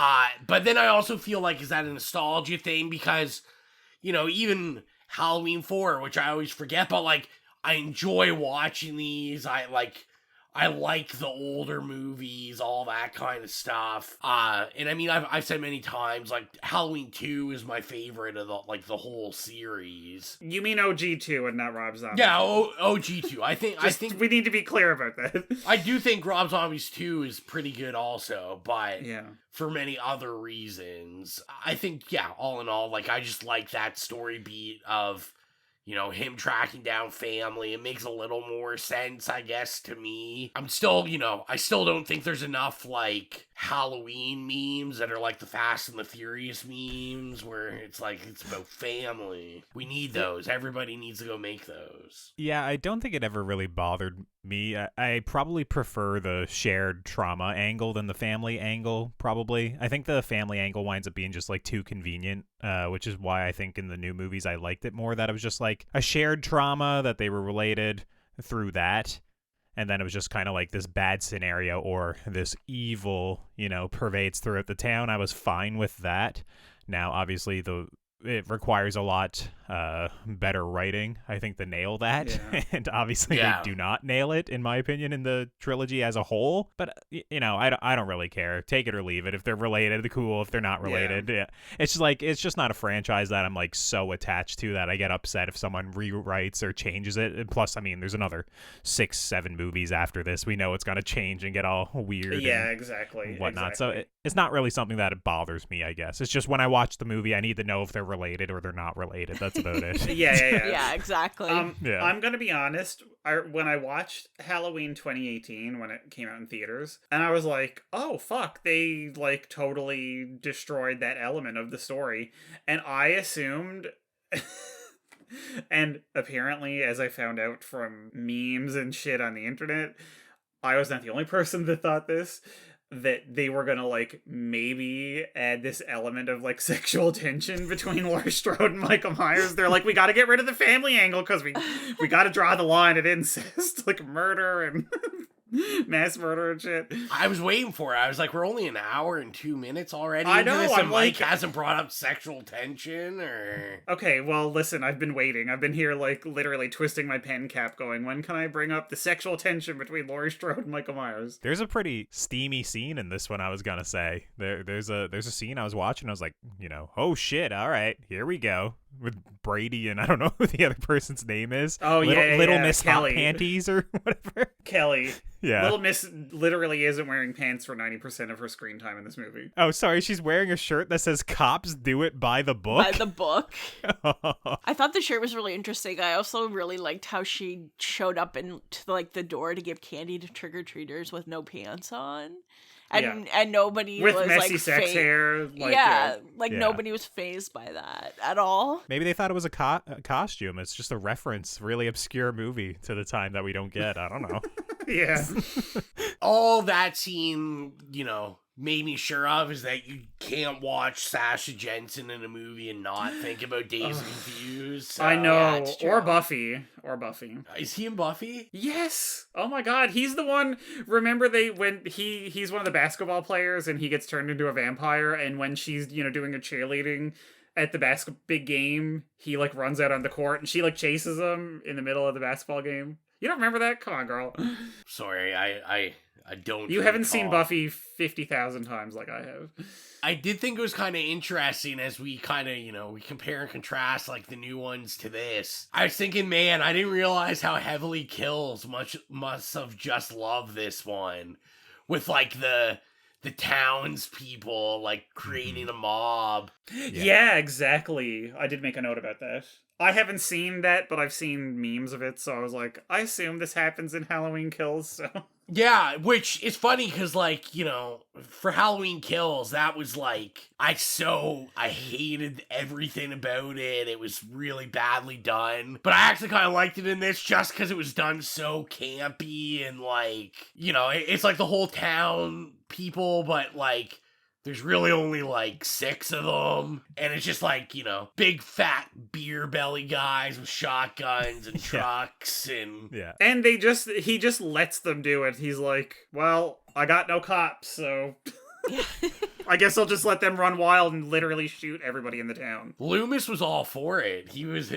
But then I also feel like, is that a nostalgia thing? Because, you know, even Halloween 4, which I always forget, but, like, I enjoy watching these. I like the older movies, all that kind of stuff. And I mean, I've said many times, like, Halloween 2 is my favorite of the whole series. You mean OG2 and not Rob Zombie? Yeah, OG2. I think we need to be clear about that. I do think Rob Zombie's 2 is pretty good also, but yeah, for many other reasons. I think, yeah, all in all, like, I just like that story beat of, you know, him tracking down family. It makes a little more sense, I guess, to me. I'm still, you know, I still don't think there's enough, like, Halloween memes that are like the Fast and the Furious memes, where it's like, it's about family. We need those. Everybody needs to go make those. Yeah, I don't think it ever really bothered me. I probably prefer the shared trauma angle than the family angle, probably. I think the family angle winds up being just, like, too convenient, which is why I think in the new movies I liked it more, that it was just, like, a shared trauma, that they were related through that, and then it was just kind of like this bad scenario or this evil, you know, pervades throughout the town. I was fine with that. Now, obviously, it requires a lot better writing, I think, to nail that. Yeah. And obviously they do not nail it, in my opinion, in the trilogy as a whole. But, you know, I don't really care. Take it or leave it. If they're related, cool. If they're not related, yeah. It's just like, it's just not a franchise that I'm, like, so attached to that I get upset if someone rewrites or changes it. And plus, I mean, there's another 6-7 movies after this. We know it's going to change and get all weird. Yeah, exactly. Whatnot. Exactly. So it's not really something that bothers me, I guess. It's just when I watch the movie, I need to know if they're related or they're not related. That's about it. Yeah, exactly. I'm gonna be honest, when I watched Halloween 2018 when it came out in theaters, and I was like, oh fuck, they, like, totally destroyed that element of the story, and I assumed and apparently, as I found out from memes and shit on the internet, I was not the only person that thought this, that they were gonna, like, maybe add this element of, like, sexual tension between Laurie Strode and Michael Myers. They're like, we gotta get rid of the family angle because we gotta draw the line at incest, like murder and mass murder and shit. I was waiting for it. I was like, we're only an hour and 2 minutes already. I know. And Mike hasn't brought up sexual tension or... Okay, well, listen, I've been waiting. I've been here, like, literally twisting my pen cap going, when can I bring up the sexual tension between Laurie Strode and Michael Myers? There's a pretty steamy scene in this one, I was gonna say. There's a scene I was watching, I was like, you know, oh shit, all right, here we go. With Brady and I don't know who the other person's name is. Oh, Little yeah, Miss Kelly. Hot Panties or whatever. Kelly. Yeah. Little Miss literally isn't wearing pants for 90% of her screen time in this movie. Oh, sorry, she's wearing a shirt that says "Cops do it by the book." By the book. I thought the shirt was really interesting. I also really liked how she showed up into, like, the door to give candy to trick-or-treaters with no pants on. And nobody with was, messy like, sex hair. Like, nobody was fazed by that at all. Maybe they thought it was a costume. It's just a reference, really obscure movie to the time that we don't get. I don't know. Yeah. All that scene, you know, made me sure of is that you can't watch Sasha Jensen in a movie and not think about Dazed and Confused. So. I know. Yeah, or Buffy. Is he in Buffy? Yes. Oh my god, he's the one. Remember when he's one of the basketball players and he gets turned into a vampire, and when she's, doing a cheerleading at the big game, he like runs out on the court and she like chases him in the middle of the basketball game. You don't remember that? Come on, girl. Sorry, I don't. You haven't seen Buffy 50,000 times like I have. I did think it was kind of interesting as we kind of, we compare and contrast like the new ones to this. I was thinking, man, I didn't realize how heavily Kills must have just loved this one with like the townspeople like creating a mob. Yeah, exactly. I did make a note about that. I haven't seen that, but I've seen memes of it, so I was like, I assume this happens in Halloween Kills, so... Yeah, which is funny because, like, for Halloween Kills, that was like, I hated everything about it. It was really badly done. But I actually kind of liked it in this just because it was done so campy and, like, it's like the whole town people, but, like, there's really only like 6 of them, and it's just like, big fat beer belly guys with shotguns and trucks and and he just lets them do it. He's like, well, I got no cops, so I guess I'll just let them run wild and literally shoot everybody in the town. Loomis was all for it.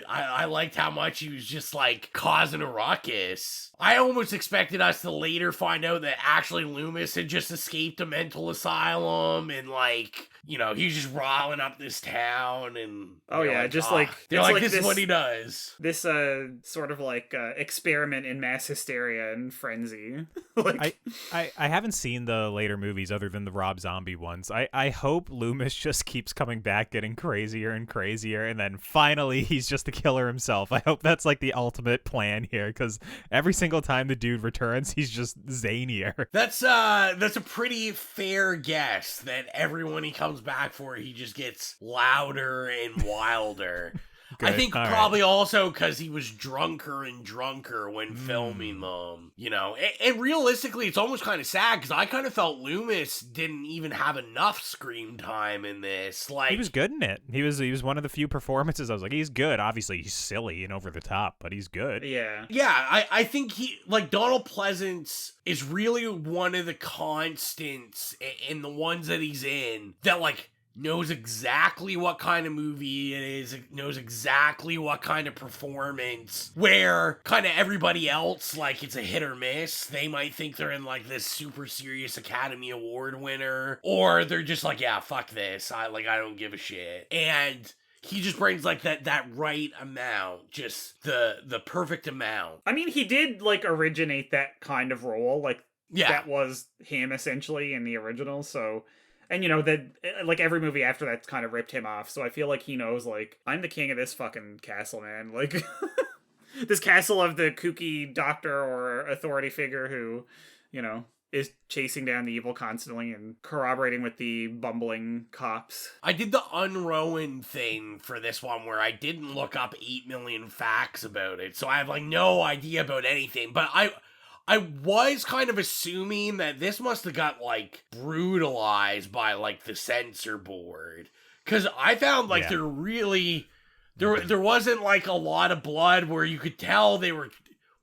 I liked how much he was just like causing a ruckus. I almost expected us to later find out that actually Loomis had just escaped a mental asylum and like, he was just riling up this town and... Oh yeah, this is what he does. This sort of like experiment in mass hysteria and frenzy. Like... I haven't seen the later movies other than the Rob Zombie ones. I hope Loomis just keeps coming back, getting crazier and crazier, and then finally he's just the killer himself. I hope that's like the ultimate plan here, because every single time the dude returns, he's just zanier. That's a pretty fair guess that everyone he comes back for, he just gets louder and wilder. I think probably also because he was drunker and drunker when filming them, And realistically, it's almost kind of sad because I kind of felt Loomis didn't even have enough screen time in this. Like, he was good in it. He was one of the few performances I was like, he's good. Obviously, he's silly and over the top, but he's good. Yeah. Yeah, I think Donald Pleasance is really one of the constants in the ones that he's in that, like, knows exactly what kind of movie it is, knows exactly what kind of performance, where kind of everybody else, like, it's a hit or miss. They might think they're in, like, this super serious Academy Award winner, or they're just like, yeah, fuck this, I don't give a shit. And he just brings, like, that right amount, just the perfect amount. I mean, he did, like, originate that kind of role, like, that was him, essentially, in the original, so... And, that, like, every movie after that's kind of ripped him off, so I feel like he knows, like, I'm the king of this fucking castle, man. Like, this castle of the kooky doctor or authority figure who, is chasing down the evil constantly and corroborating with the bumbling cops. I did the Unrowan thing for this one where I didn't look up 8 million facts about it, so I have, like, no idea about anything, but I was kind of assuming that this must have got, like, brutalized by, like, the censor board. Because I found, like, there wasn't, like, a lot of blood where you could tell they were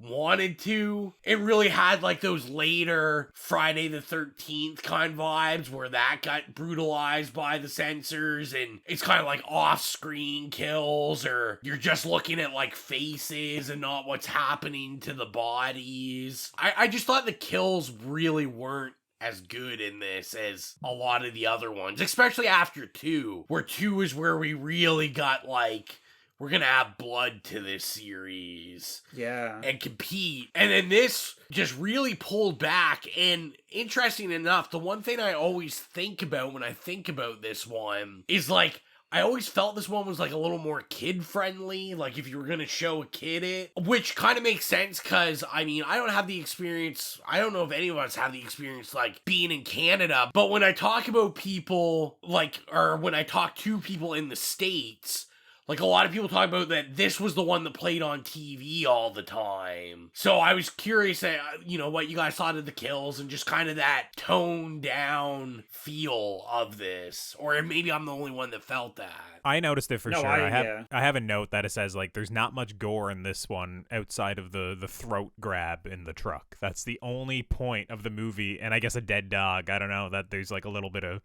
wanted to. It really had, like, those later Friday the 13th kind of vibes where that got brutalized by the censors, and it's kind of like off-screen kills, or you're just looking at, like, faces and not what's happening to the bodies. I just thought the kills really weren't as good in this as a lot of the other ones, especially after 2, where 2 is where we really got, like, we're gonna add blood to this series. Yeah. And compete. And then this just really pulled back. And interesting enough, the one thing I always think about when I think about this one is, like, I always felt this one was, like, a little more kid-friendly, like, if you were gonna show a kid it, which kind of makes sense, because, I mean, I don't have the experience, I don't know if any of us have the experience, like, being in Canada, but when I talk about people, like, or when I talk to people in the States, Like, a lot of people talk about that this was the one that played on TV all the time. So I was curious, what you guys thought of the kills and just kind of that toned down feel of this. Or maybe I'm the only one that felt that. I noticed it for sure. I have a note that it says, like, there's not much gore in this one outside of the throat grab in the truck. That's the only point of the movie, and I guess a dead dog. I don't know, that there's, like, a little bit of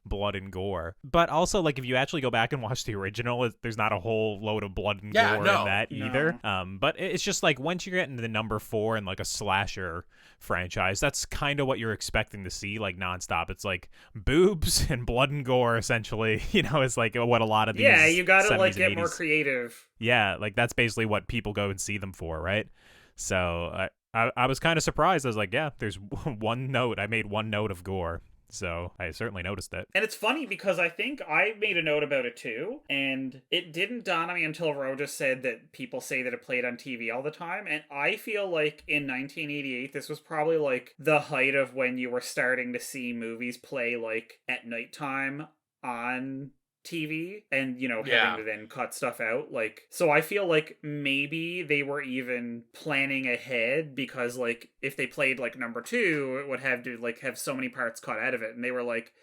blood and gore. But also, like, if you actually go back and watch the original, there's not a whole load of blood and gore in that either. But it's just, like, once you're getting to the number 4 in, like, a slasher franchise, that's kind of what you're expecting to see, like, nonstop. It's like boobs and blood and gore, essentially, is like what a lot of these you gotta, like, get 80s. more creative. Yeah, like, that's basically what people go and see them for, right? So I was kind of surprised. I was like, yeah, there's one note. I made one note of gore. So I certainly noticed it. And it's funny because I think I made a note about it too, and it didn't dawn on me until Ro just said that people say that it played on TV all the time, and I feel like in 1988 this was probably like the height of when you were starting to see movies play like at nighttime on TV and, having to then cut stuff out. Like, so I feel like maybe they were even planning ahead because, like, if they played, like, number 2, it would have to, like, have so many parts cut out of it. And they were like,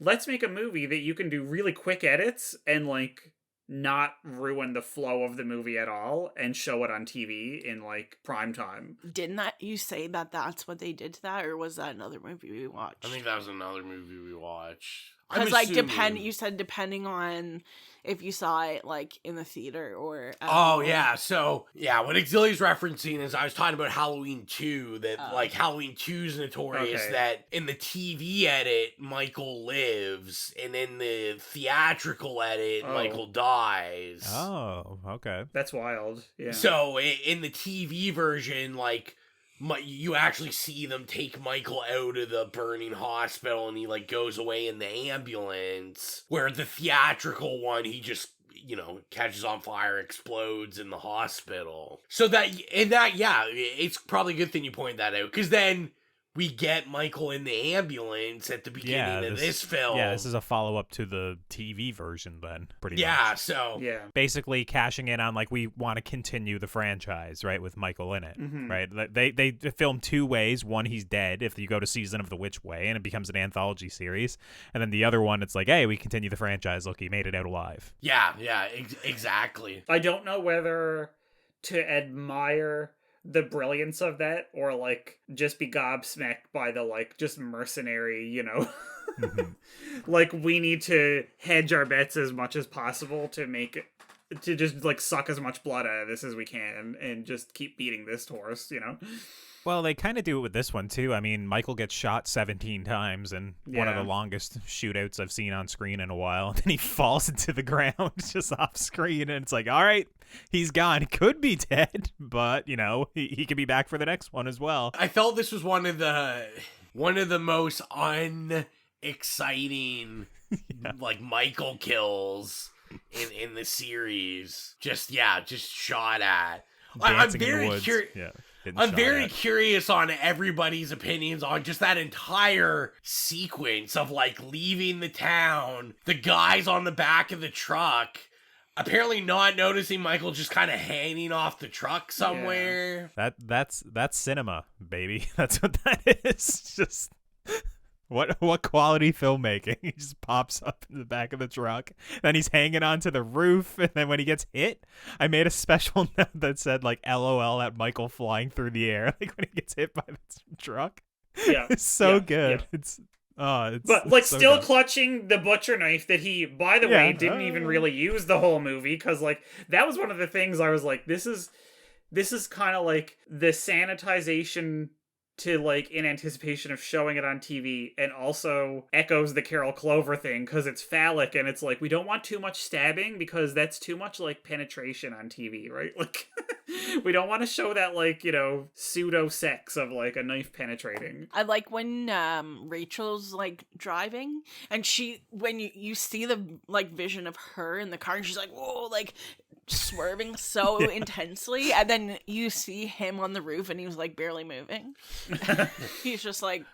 let's make a movie that you can do really quick edits and, like, not ruin the flow of the movie at all and show it on TV in, like, prime time. Didn't you say that that's what they did to that, or was that another movie we watched? I think that was another movie we watched. Because, like, you said depending on if you saw it, like, in the theater or... yeah. So, yeah, what Xylia's referencing is I was talking about Halloween 2, that, like, Halloween 2's notorious that in the TV edit, Michael lives, and in the theatrical edit, Michael dies. Oh, okay. That's wild, yeah. So, in the TV version, like... you actually see them take Michael out of the burning hospital and he, like, goes away in the ambulance, where the theatrical one, he just, catches on fire, explodes in the hospital. So it's probably a good thing you point that out, because then we get Michael in the ambulance at the beginning of this film. Yeah, this is a follow-up to the TV version then, pretty much. Yeah, so... Yeah. Basically cashing in on, like, we want to continue the franchise, right, with Michael in it, right? They film 2 ways. One, he's dead, if you go to Season of the Witch Way, and it becomes an anthology series. And then the other one, it's like, hey, we continue the franchise. Look, he made it out alive. Yeah, exactly. I don't know whether to admire the brilliance of that or, like, just be gobsmacked by the, like, just mercenary, like, we need to hedge our bets as much as possible to make it, to just, like, suck as much blood out of this as we can and just keep beating this horse, Well, they kind of do it with this one, too. I mean, Michael gets shot 17 times, and one of the longest shootouts I've seen on screen in a while. And then he falls into the ground just off screen, and it's like, all right, he's gone. He could be dead, but, he could be back for the next one as well. I felt this was one of the most unexciting, like, Michael kills in the series. Just shot at. I'm very curious. Yeah. I'm very curious on everybody's opinions on just that entire sequence of, like, leaving the town, the guys on the back of the truck, apparently not noticing Michael just kind of hanging off the truck somewhere. Yeah. That's cinema, baby. That's what that is. Just... What quality filmmaking? He just pops up in the back of the truck, then he's hanging onto the roof, and then when he gets hit, I made a special note that said, like, LOL at Michael flying through the air, like, when he gets hit by the truck. Yeah. It's so good. Yeah. It's but, like, so still good. clutching the butcher knife that he, by the way, didn't even really use the whole movie, because, like, that was one of the things I was like, this is kind of like the sanitization to, like, in anticipation of showing it on TV, and also echoes the Carol Clover thing, because it's phallic, and it's like, we don't want too much stabbing, because that's too much, like, penetration on TV, right? Like, we don't want to show that, like, pseudo-sex of, like, a knife penetrating. I like when Rachel's, like, driving, and when you see the, like, vision of her in the car, and she's like, whoa, like, swerving so intensely, and then you see him on the roof and he was like barely moving. He's just like,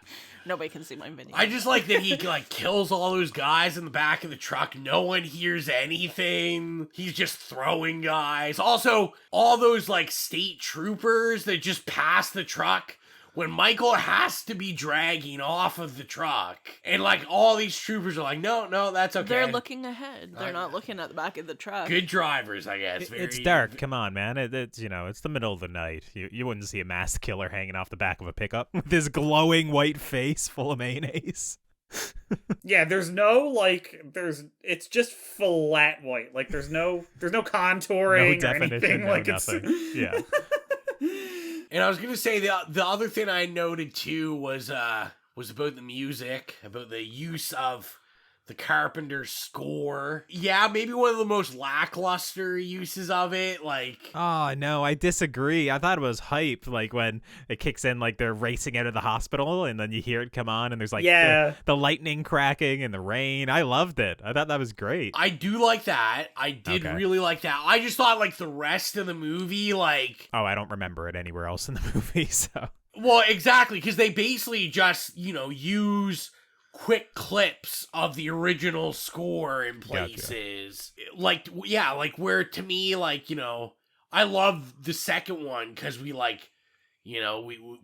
nobody can see my video. I just like that he like kills all those guys in the back of the truck. No one hears anything. He's just throwing guys. Also, all those like state troopers that just pass the truck when Michael has to be dragging off of the truck. And like all these troopers are like, no, that's okay. They're looking ahead. They're not looking at the back of the truck. Good drivers, I guess. It's dark. Come on, man. It's it's the middle of the night. You wouldn't see a masked killer hanging off the back of a pickup with his glowing white face full of mayonnaise. Yeah, there's no it's just flat white. Like there's no contouring or anything. No, like nothing. It's yeah. And I was gonna say the other thing I noted too was about the music, about the use of the Carpenter score. Yeah, maybe one of the most lackluster uses of it. Like, oh no, I disagree. I thought it was hype. Like when it kicks in, like they're racing out of the hospital, and then you hear it come on, and there's like the lightning cracking and the rain. I loved it. I thought that was great. I do like that. I did really like that. I just thought like the rest of the movie, like, oh, I don't remember it anywhere else in the movie. So, well, exactly, because they basically just use quick clips of the original score in places. Gotcha. Like where to me, like, I love the second one because we like,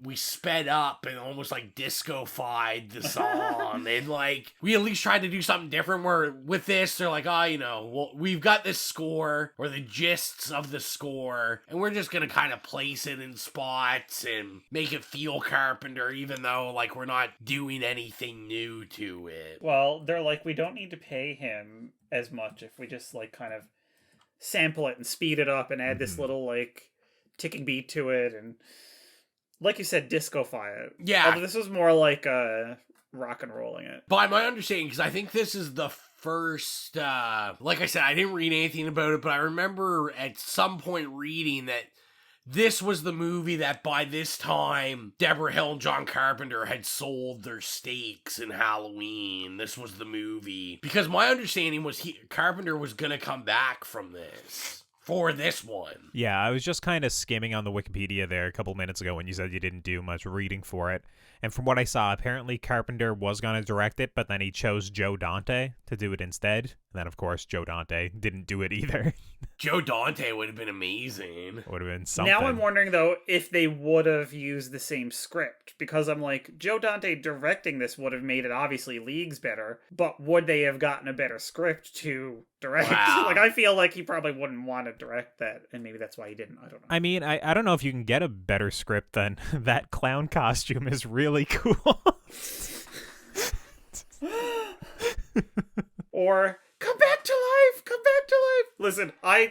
we sped up and almost like disco-fied the song. And like, we at least tried to do something different where with this, they're like, well, we've got this score or the gists of the score and we're just going to kind of place it in spots and make it feel Carpenter, even though like we're not doing anything new to it. Well, they're like, we don't need to pay him as much if we just like kind of sample it and speed it up and add this little like ticking beat to it and, like you said, disco-fy it. Yeah. Although this was more like rock and rolling it. By my understanding, because I think this is the first, like I said, I didn't read anything about it, but I remember at some point reading that this was the movie that by this time, Deborah Hill and John Carpenter had sold their stakes in Halloween. This was the movie. Because my understanding was Carpenter was going to come back from this. For this one. Yeah, I was just kind of skimming on the Wikipedia there a couple minutes ago when you said you didn't do much reading for it. And from what I saw, apparently Carpenter was going to direct it, but then he chose Joe Dante to do it instead. And then, of course, Joe Dante didn't do it either. Joe Dante would have been amazing. Would have been something. Now I'm wondering, though, if they would have used the same script. Because I'm like, Joe Dante directing this would have made it obviously leagues better. But would they have gotten a better script to direct? Wow. Like, I feel like he probably wouldn't want to direct that. And maybe that's why he didn't. I don't know. I mean, I don't know if you can get a better script than that clown costume is really cool. Or come back to life, come back to life. Listen, I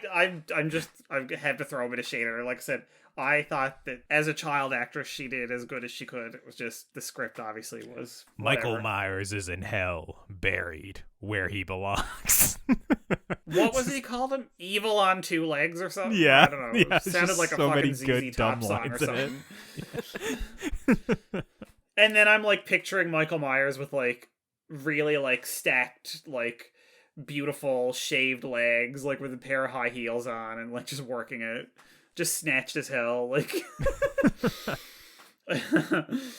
have to throw a bit of shade at her. Like I said, I thought that as a child actress, she did as good as she could. It was just the script obviously was whatever. Michael Myers is in hell, buried where he belongs. What was he called him? Evil on two legs or something? Yeah, I don't know. Yeah, It sounded like a so fucking many ZZ good Top dumb song or lines in something. And then I'm like picturing Michael Myers with like really like stacked like beautiful shaved legs, like with a pair of high heels on and like just working it, just snatched as hell, like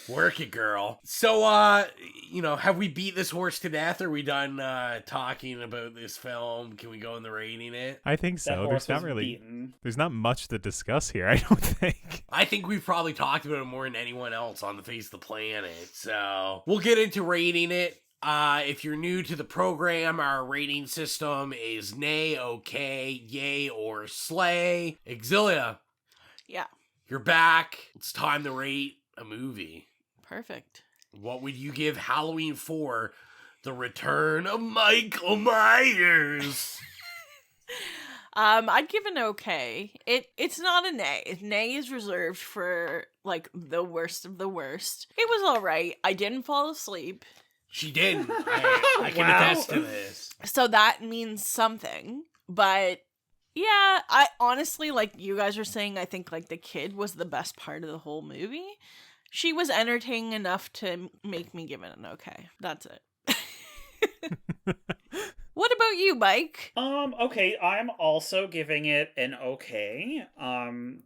work it, girl. So have we beat this horse to death? Are we done talking about this film? Can we go in the rating it? I think so. There's not much to discuss here, I don't think. I think we've probably talked about it more than anyone else on the face of the planet, so we'll get into rating it. If you're new to the program, our rating system is nay, okay, yay, or slay. Xylia. Yeah. You're back. It's time to rate a movie. Perfect. What would you give Halloween 4, The Return of Michael Myers? I'd give an okay. It's not a nay. Nay is reserved for like the worst of the worst. It was all right. I didn't fall asleep. She did. I can attest to this. So that means something. But yeah, I honestly, like you guys are saying, I think like the kid was the best part of the whole movie. She was entertaining enough to make me give it an okay. That's it. What about about you, Mike? Okay, I'm also giving it an okay.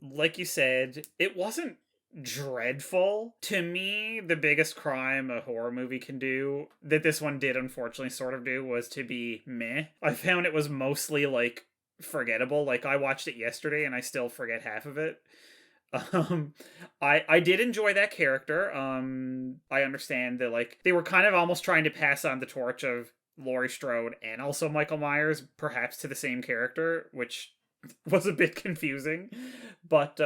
Like you said, it wasn't dreadful. To me, the biggest crime a horror movie can do, that this one did unfortunately sort of do, was to be meh. I found it was mostly, like, forgettable. Like, I watched it yesterday and I still forget half of it. I did enjoy that character. I understand that, like, they were kind of almost trying to pass on the torch of Laurie Strode and also Michael Myers, perhaps to the same character, which was a bit confusing. But,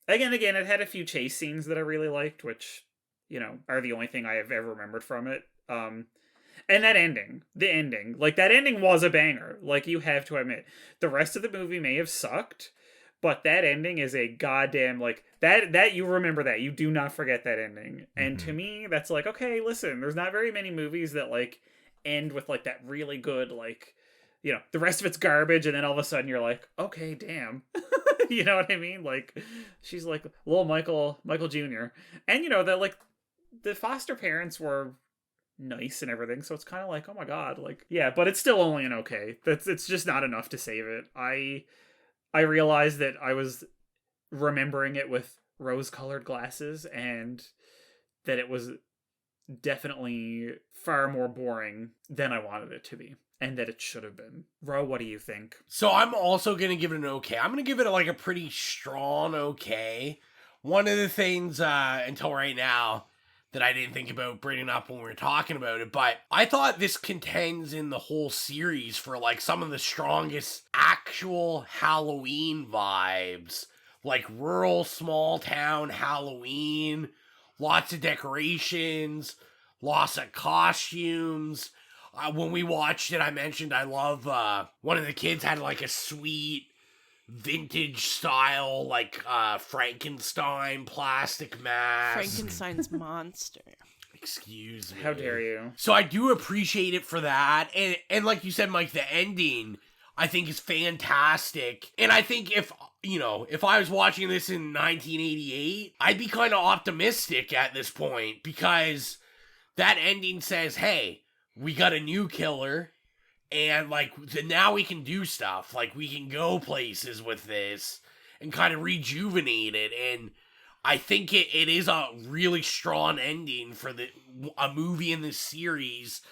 again, it had a few chase scenes that I really liked, which, you know, are the only thing I have ever remembered from it. And that ending, that ending was a banger. Like, you have to admit, the rest of the movie may have sucked, but that ending is a goddamn, like, that you remember that. You do not forget that ending. And to me, that's like, okay, listen, there's not very many movies that, like, end with, like, that really good, like, you know, the rest of it's garbage, and then all of a sudden you're like, okay, damn. You know what I mean? Like, she's like little Michael Jr. And, you know, that, like, the foster parents were nice and everything, so it's kind of like, oh my god, like, yeah, but it's still only an okay. It's just not enough to save it. I realized that I was remembering it with rose-colored glasses, and that it was definitely far more boring than I wanted it to be, and that it should have been. Ro, what do you think? So I'm also going to give it an okay. I'm going to give it like a pretty strong okay. One of the things until right now that I didn't think about bringing up when we were talking about it, but I thought this contends in the whole series for like some of the strongest actual Halloween vibes, like rural small town Halloween, lots of decorations, lots of costumes. When we watched it, I mentioned I love, one of the kids had like a sweet vintage style, like, Frankenstein plastic mask. Frankenstein's monster. Excuse me. How dare you? So I do appreciate it for that. And like you said, Mike, the ending, I think, is fantastic. And I think if I was watching this in 1988, I'd be kind of optimistic at this point, because that ending says, hey, we got a new killer, and, like, now we can do stuff. Like, we can go places with this and kind of rejuvenate it. And I think it is a really strong ending for a movie in this series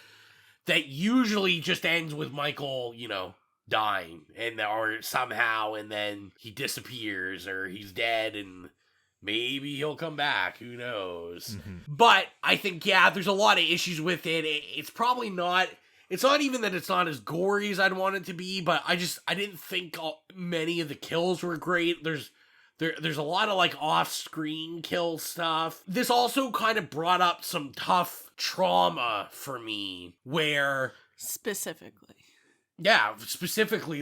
that usually just ends with Michael, you know, dying, or somehow, and then he disappears, or he's dead, and maybe he'll come back, who knows. But I think, yeah, there's a lot of issues with it. It's probably not, it's not even that it's not as gory as I'd want it to be, but I didn't think many of the kills were great. There's a lot of, like, off-screen kill stuff. This also kind of brought up some tough trauma for me, where... Specifically,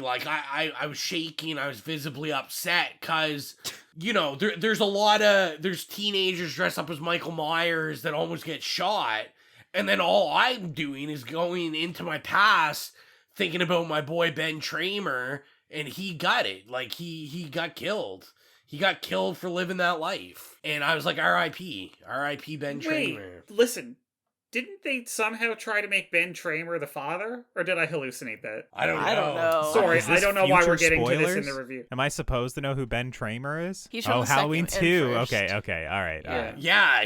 like, I was shaking, I was visibly upset, because, you know, there's teenagers dressed up as Michael Myers that almost get shot, and then all I'm doing is going into my past, thinking about my boy Ben Tramer, and he got it. Like, he got killed. He got killed for living that life. And I was like, R.I.P. R.I.P. Ben Tramer. Listen. Didn't they somehow try to make Ben Tramer the father? Or did I hallucinate that? I don't know. Sorry, I don't know why we're getting to this in the review. Am I supposed to know who Ben Tramer is? He's from the Halloween second and 2. first. Okay, all right. Yeah,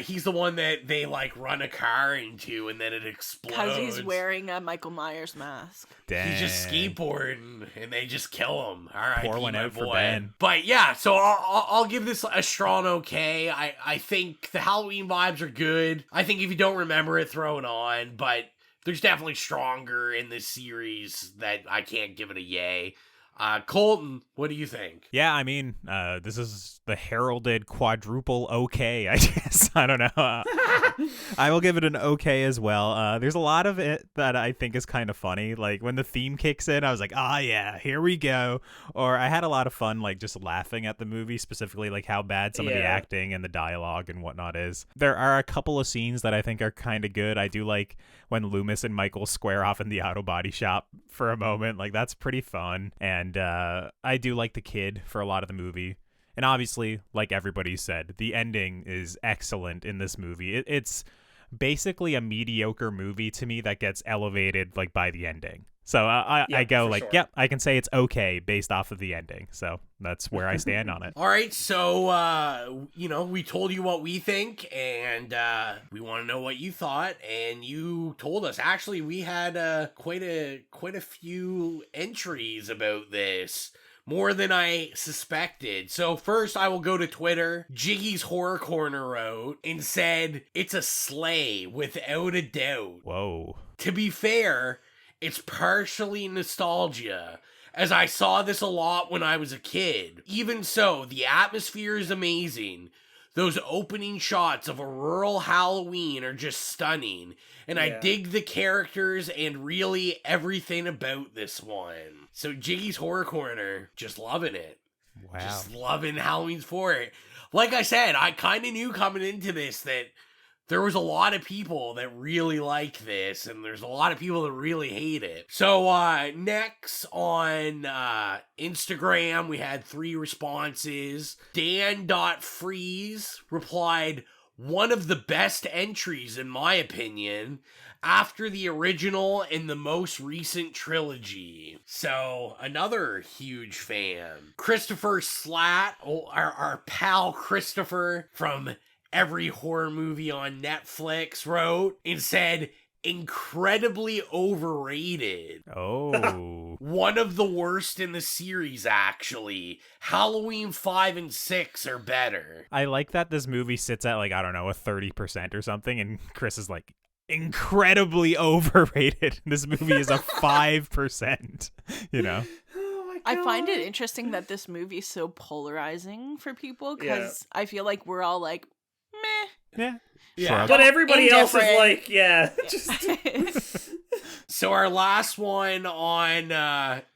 he's the one that they, like, run a car into and then it explodes. Because he's wearing a Michael Myers mask. Dang. He's just skateboarding and they just kill him. All right, pour one out for Ben. But yeah, so I'll give this a strong okay. I think the Halloween vibes are good. I think if you don't remember it, throw it on. But there's definitely stronger in this series that I can't give it a yay. Colton, what do you think? Yeah, I mean, this is the heralded quadruple okay, I guess. I don't know. I will give it an okay as well. There's a lot of it that I think is kind of funny. Like, when the theme kicks in, I was like, yeah, here we go. Or I had a lot of fun, like, just laughing at the movie, specifically, like, how bad some of the acting and the dialogue and whatnot is. There are a couple of scenes that I think are kind of good. I do like when Loomis and Michael square off in the auto body shop for a moment. Like, that's pretty fun. And I do like the kid for a lot of the movie. And obviously, like everybody said, the ending is excellent in this movie. It's basically a mediocre movie to me that gets elevated like by the ending. So I go like, sure. yep, I can say it's okay based off of the ending. So that's where I stand on it. All right, so we told you what we think, and we want to know what you thought, and you told us. Actually, we had quite a few entries about this. More than I suspected. So first I will go to Twitter. Jiggy's Horror Corner wrote and said, "It's a sleigh without a doubt." Whoa. To be fair, it's partially nostalgia, as I saw this a lot when I was a kid. Even so, the atmosphere is amazing. Those opening shots of a rural Halloween are just stunning, and I dig the characters and really everything about this one. So Jiggy's Horror Corner, just loving it. Wow. Just loving Halloween's for it. Like I said, I kind of knew coming into this that there was a lot of people that really like this, and there's a lot of people that really hate it. So, next on Instagram, we had 3 responses. Dan.freeze replied, "One of the best entries, in my opinion, after the original and the most recent trilogy." So, another huge fan. Christopher Slat, our pal Christopher from Every Horror Movie on Netflix, wrote and said, "Incredibly overrated." Oh. One of the worst in the series, actually. Halloween 5 and 6 are better. I like that this movie sits at like, I don't know, a 30% or something, and Chris is like, incredibly overrated. This movie is a 5%, you know? I find it interesting that this movie is so polarizing for people, because I feel like we're all like, meh. Yeah. But everybody else is like, just... So our last one on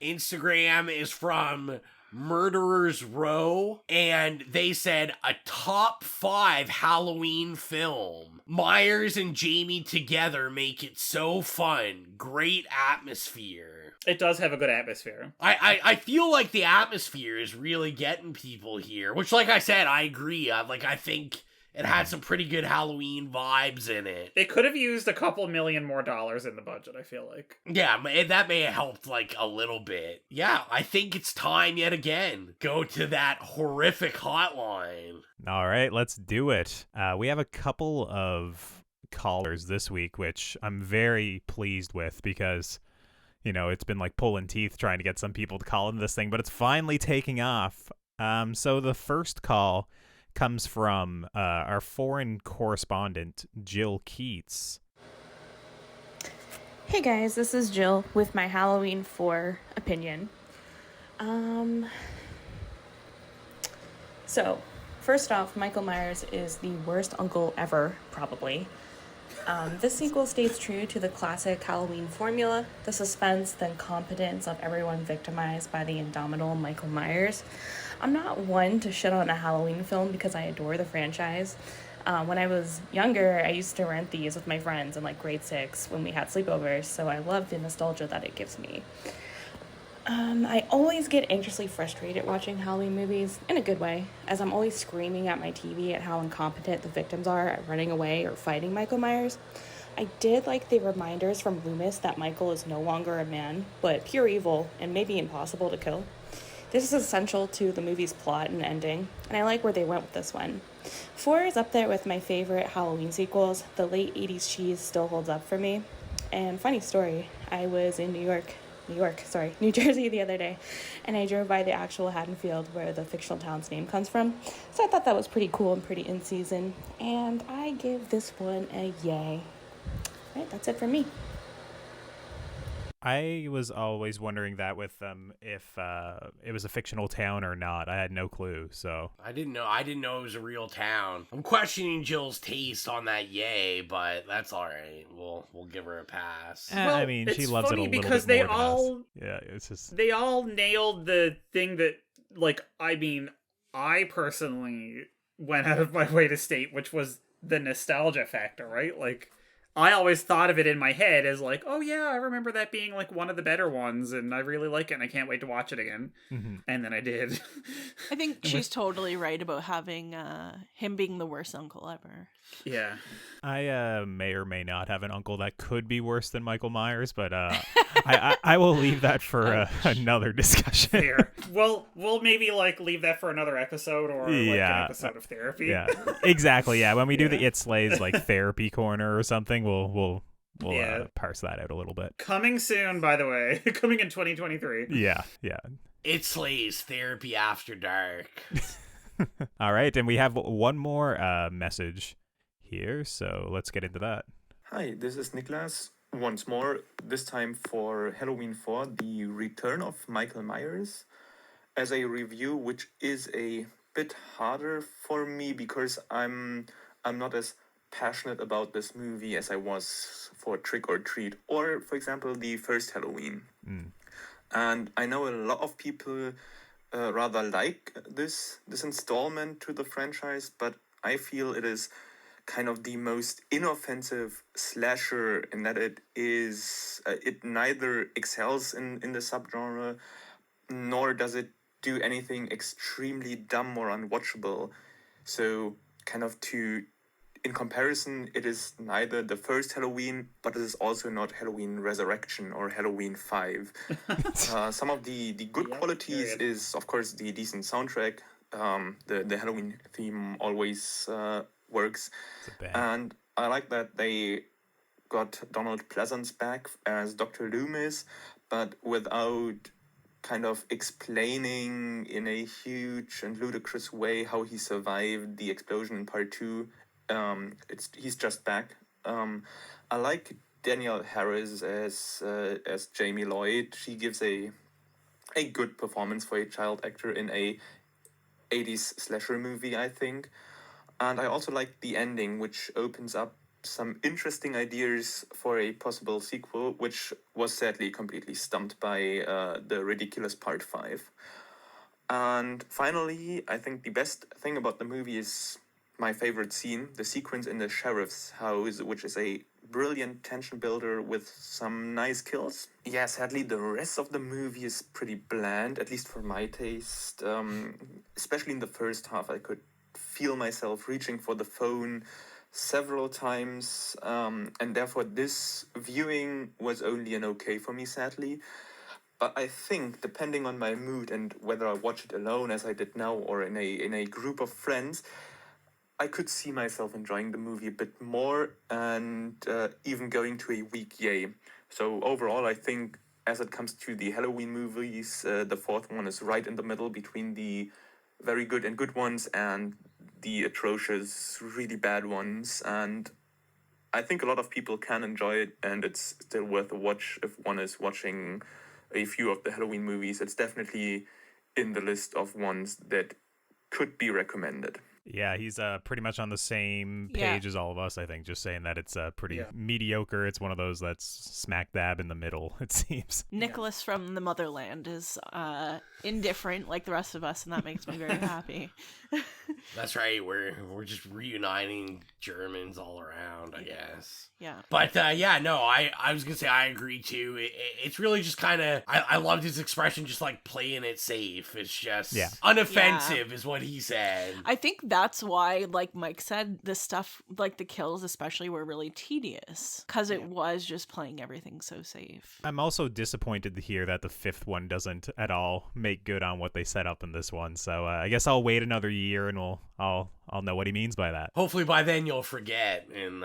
Instagram is from Murderers Row, and they said, "A top 5 Halloween film. Myers and Jamie together make it so fun. Great atmosphere." It does have a good atmosphere. I feel like the atmosphere is really getting people here, which, like I said, I agree. I think it had some pretty good Halloween vibes in it. They could have used a couple million more dollars in the budget, I feel like. Yeah, that may have helped, like, a little bit. Yeah, I think it's time yet again. Go to that horrific hotline. All right, let's do it. We have a couple of callers this week, which I'm very pleased with because, you know, it's been like pulling teeth trying to get some people to call into this thing, but it's finally taking off. So the first call comes from our foreign correspondent, Jill Keats. Hey guys, this is Jill with my Halloween 4 opinion. So, first off, Michael Myers is the worst uncle ever, probably. This sequel stays true to the classic Halloween formula, the suspense, the incompetence of everyone victimized by the indomitable Michael Myers. I'm not one to shit on a Halloween film because I adore the franchise. When I was younger, I used to rent these with my friends in like grade 6 when we had sleepovers, so I love the nostalgia that it gives me. I always get anxiously frustrated watching Halloween movies, in a good way, as I'm always screaming at my TV at how incompetent the victims are at running away or fighting Michael Myers. I did like the reminders from Loomis that Michael is no longer a man, but pure evil and maybe impossible to kill. This is essential to the movie's plot and ending, and I like where they went with this one. 4 is up there with my favorite Halloween sequels. The late 80s cheese still holds up for me. And funny story, I was in New Jersey the other day, and I drove by the actual Haddonfield where the fictional town's name comes from. So I thought that was pretty cool and pretty in season, and I give this one a yay. All right, that's it for me. I was always wondering that with them if it was a fictional town or not. I had no clue. So I didn't know it was a real town. I'm questioning Jill's taste on that yay, but that's all right. We'll give her a pass. Well, I mean, she loves it a little because bit they more all than us. Yeah, it's just they all nailed the thing that, like, I mean, I personally went out of my way to state, which was the nostalgia factor, right? Like, I always thought of it in my head as like, oh yeah, I remember that being like one of the better ones, and I really like it, and I can't wait to watch it again. Mm-hmm. And then I did. I think she's totally right about having him being the worst uncle ever. Yeah. I may or may not have an uncle that could be worse than Michael Myers, but I will leave that for another discussion. Fair. We'll maybe like leave that for another episode or like an episode of therapy. Yeah, exactly. Yeah, when we do the It Slays like therapy corner or something, we'll parse that out a little bit. Coming soon, by the way. Coming in 2023. Yeah. It Slays Therapy After Dark. All right, and we have one more message here, so let's get into that. Hi, this is Niklas once more, this time for Halloween 4, the return of Michael Myers, as a review, which is a bit harder for me because I'm not as passionate about this movie as I was for Trick or Treat or, for example, the first Halloween. And I know a lot of people rather like this installment to the franchise, but I feel it is kind of the most inoffensive slasher in that it neither excels in the subgenre, nor does it do anything extremely dumb or unwatchable. So kind of in comparison, it is neither the first Halloween, but it is also not Halloween Resurrection or Halloween 5. Some of the good qualities is, of course, the decent soundtrack. The Halloween theme always works. And I like that they got Donald Pleasance back as Dr. Loomis, but without kind of explaining in a huge and ludicrous way how he survived the explosion in part 2. He's just back. I like Danielle Harris as Jamie Lloyd. She gives a good performance for a child actor in a 80s slasher movie, I think. And I also like the ending, which opens up some interesting ideas for a possible sequel, which was sadly completely stumped by the ridiculous part 5. And finally, I think the best thing about the movie is my favorite scene, the sequence in the sheriff's house, which is a brilliant tension builder with some nice kills. Yeah, sadly, the rest of the movie is pretty bland, at least for my taste. Especially in the first half, I could feel myself reaching for the phone several times, and therefore this viewing was only an okay for me, sadly. But I think, depending on my mood and whether I watch it alone, as I did now, or in a group of friends, I could see myself enjoying the movie a bit more and even going to a weak yay. So overall, I think as it comes to the Halloween movies, the fourth one is right in the middle between the very good and good ones and the atrocious, really bad ones. And I think a lot of people can enjoy it, and it's still worth a watch if one is watching a few of the Halloween movies. It's definitely in the list of ones that could be recommended. Yeah, he's pretty much on the same page as all of us, I think, just saying that it's pretty mediocre. It's one of those that's smack dab in the middle, it seems. Nicholas from the motherland is indifferent like the rest of us, and that makes me very happy. That's right, we're just reuniting Germans all around, I guess. Yeah. But I was gonna say I agree too. It's really just kind of, I loved his expression, just like playing it safe. It's just unoffensive is what he said. I think that's why, like Mike said, the stuff, like the kills especially, were really tedious because it was just playing everything so safe. I'm also disappointed to hear that the fifth one doesn't at all make good on what they set up in this one. So I guess I'll wait another year and I'll know what he means by that. Hopefully by then you'll forget and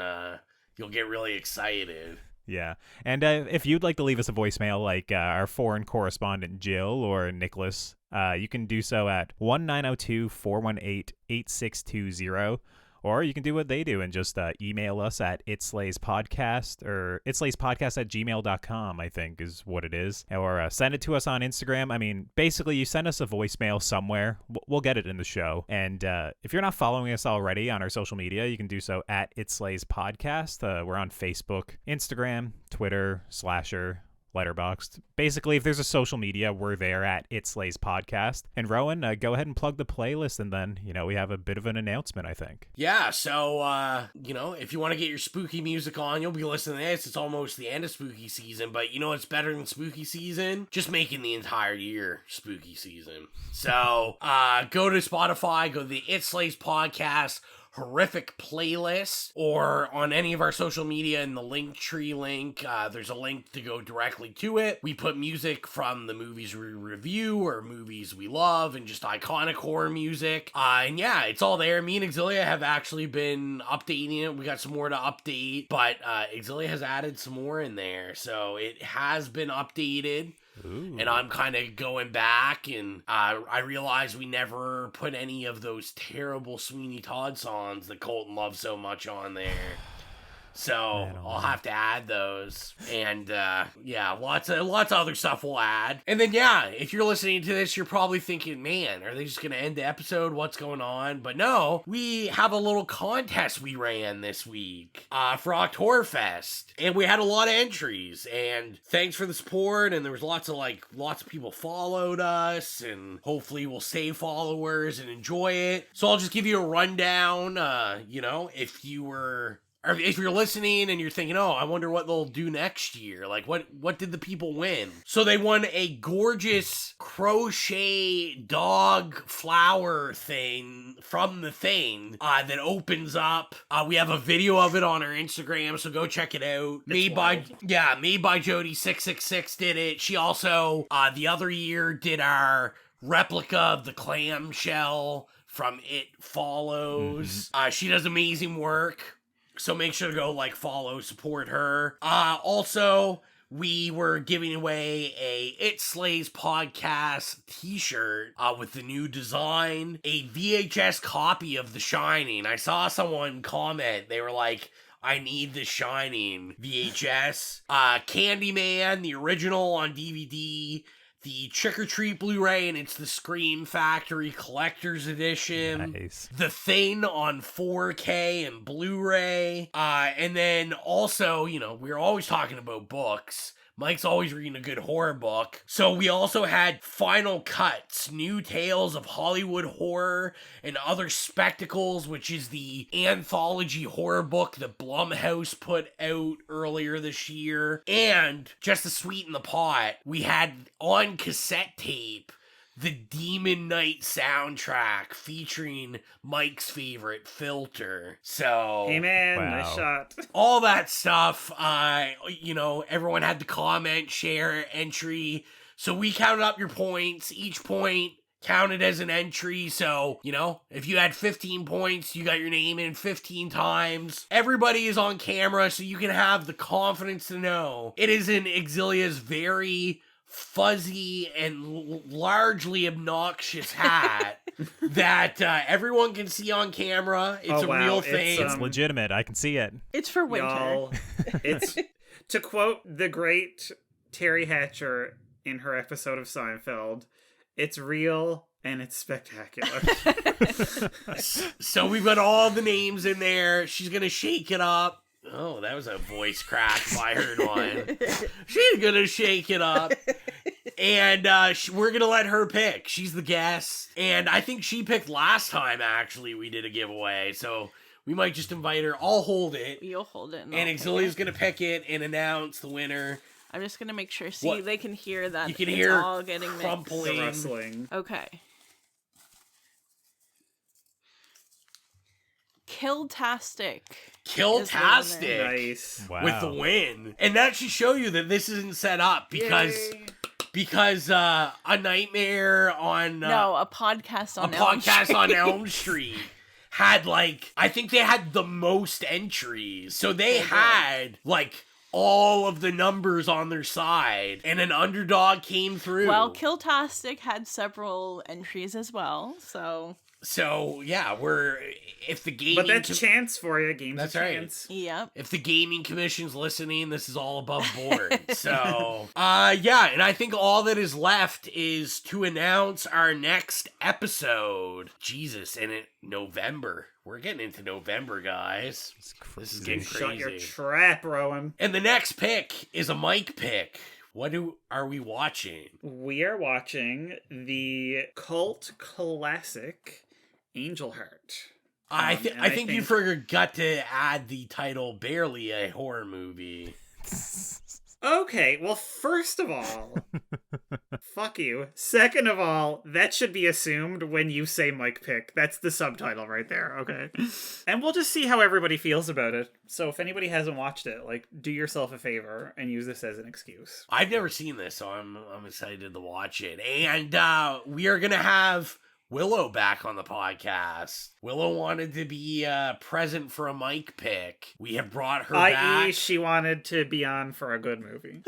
you'll get really excited. Yeah. And if you'd like to leave us a voicemail like our foreign correspondent Jill or Nicholas, you can do so at 1-902-418-8620. Or you can do what they do and just email us at itslayspodcast or itslayspodcast@gmail.com, I think is what it is. Or send it to us on Instagram. I mean, basically, you send us a voicemail somewhere. We'll get it in the show. And if you're not following us already on our social media, you can do so at itslayspodcast. We're on Facebook, Instagram, Twitter, Slasher, Letterboxd. Basically, if there's a social media, we're there at It Slays Podcast. And Rowan, go ahead and plug the playlist, and then, we have a bit of an announcement, I think. Yeah, so, if you want to get your spooky music on, you'll be listening to this. It's almost the end of spooky season, but you know what's better than spooky season? Just making the entire year spooky season. So, go to Spotify, go to the It Slays Podcast horrific playlist, or on any of our social media in the Linktree link, there's a link to go directly to it. We put music from the movies we review or movies we love and just iconic horror music. And yeah, it's all there. Me and Xylia have actually been updating it. We got some more to update, but Xylia has added some more in there. So it has been updated. Ooh. And I'm kind of going back, and I realized we never put any of those terrible Sweeney Todd songs that Colton loves so much on there. So I'll have to add those. And yeah, lots of other stuff we'll add. And then yeah, if you're listening to this, you're probably thinking, man, are they just gonna end the episode? What's going on? But no, we have a little contest we ran this week for OCTHORRORFEST. And we had a lot of entries. And thanks for the support. And there was lots of people followed us, and hopefully we'll stay followers and enjoy it. So I'll just give you a rundown. If you're listening and you're thinking, oh, I wonder what they'll do next year. Like, what did the people win? So they won a gorgeous crochet dog flower thing from the thing that opens up. We have a video of it on our Instagram, so go check it out. Made by Jody666 did it. She also, the other year, did our replica of the clamshell from It Follows. She does amazing work. So make sure to go follow, support her. Also, we were giving away a It Slays Podcast t-shirt with the new design, a VHS copy of The Shining. I saw someone comment, they were like, I need The Shining VHS. Candyman, the original on DVD. The Trick or Treat Blu-ray, and it's the Scream Factory Collector's Edition. Nice. The Thing on 4K and Blu-ray. And then also, we're always talking about books. Mike's always reading a good horror book. So we also had Final Cuts, New Tales of Hollywood Horror and Other Spectacles, which is the anthology horror book that Blumhouse put out earlier this year. And just to sweeten the pot, we had on cassette tape the Demon Knight soundtrack featuring Mike's favorite Filter. So, hey man, nice shot. All that stuff, everyone had to comment, share, entry. So we counted up your points. Each point counted as an entry. So, if you had 15 points, you got your name in 15 times. Everybody is on camera, so you can have the confidence to know it is in Xylia's very fuzzy and largely obnoxious hat that everyone can see on camera. It's a real thing. It's legitimate. I can see it. It's for winter. Y'all, it's to quote the great Terry Hatcher in her episode of Seinfeld, it's real and it's spectacular. So we've got all the names in there. She's gonna shake it up. Oh, that was a voice crack if I heard one. She's gonna shake it up. And we're gonna let her pick. She's the guest. And I think she picked last time, actually, we did a giveaway. So we might just invite her. I'll hold it. You'll hold it. And Xylia's gonna pick it and announce the winner. I'm just gonna make sure, they can hear that. You can hear all getting crumpling. The rustling. Okay. Killtastic. Nice. Wow. With the win. And that should show you that this isn't set up because A Nightmare on a podcast on Elm Street had I think they had the most entries. So they had all of the numbers on their side, and an underdog came through. Well, Killtastic had several entries as well, So yeah, if the gaming, but that's chance for you. Game's that's a right. chance. Yep. If the gaming commission's listening, this is all above board. So yeah, and I think all that is left is to announce our next episode. Jesus, and November. We're getting into November, guys. This is getting crazy. Shut your trap, Rowan. And the next pick is a Mike pick. What are we watching? We are watching the cult classic Angel Heart. I think you forgot to add the title, barely a horror movie. Okay, well, first of all, fuck you. Second of all, that should be assumed when you say Mike Pick. That's the subtitle right there, okay? And we'll just see how everybody feels about it. So if anybody hasn't watched it, like, do yourself a favor and use this as an excuse. I've never seen this, so I'm excited to watch it. And we are going to have Willow back on the podcast. Willow wanted to be present for a Mike pick. We have brought her back. I.e., she wanted to be on for a good movie.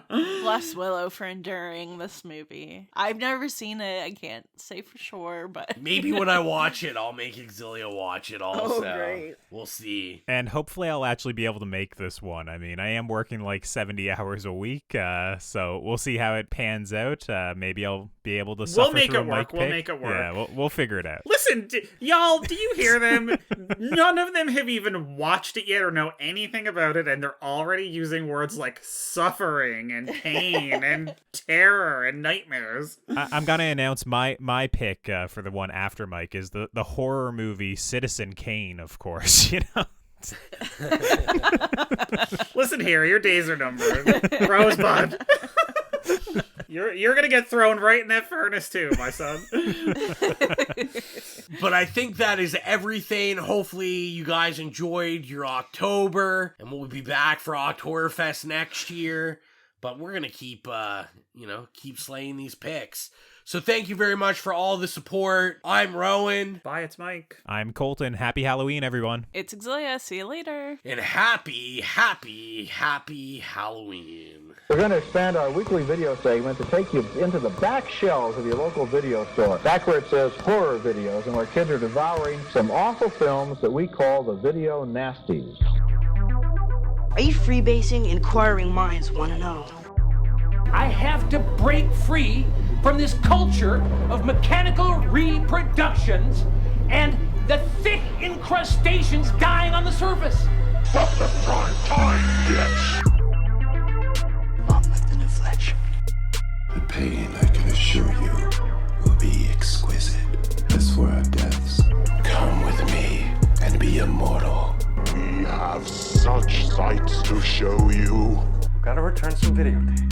Bless Willow for enduring this movie. I've never seen it. I can't say for sure, but maybe when I watch it, I'll make Xylia watch it also. Oh, great. We'll see. And hopefully I'll actually be able to make this one. I mean, I am working like 70 hours a week, so we'll see how it pans out. Maybe I'll be able to suffer through a Mike pick. We'll make it work. Yeah, we'll figure it out. Listen, y'all, do you hear them? None of them have even watched it yet or know anything about it, and they're already using words like suffering and pain and terror and nightmares. I'm gonna announce my pick for the one after Mike is the horror movie Citizen Kane, of course. You know. Listen here, your days are numbered, Rosebud. You're gonna get thrown right in that furnace too, my son. But I think that is everything. Hopefully you guys enjoyed your October, and we'll be back for OCTHORRORFEST next year. But we're gonna keep slaying these picks. So thank you very much for all the support. I'm Rowan. Bye, it's Mike. I'm Colton. Happy Halloween, everyone. It's Xylia. See you later. And happy Halloween. We're going to expand our weekly video segment to take you into the back shelves of your local video store. Back where it says horror videos and where kids are devouring some awful films that we call the video nasties. Are you freebasing? Inquiring minds want to know. I have to break free from this culture of mechanical reproductions and the thick incrustations dying on the surface. But the prime time gets. Mom with the new Fletch. The pain, I can assure you, will be exquisite. As for our deaths, come with me and be immortal. We have such sights to show you. We've got to return some videotapes.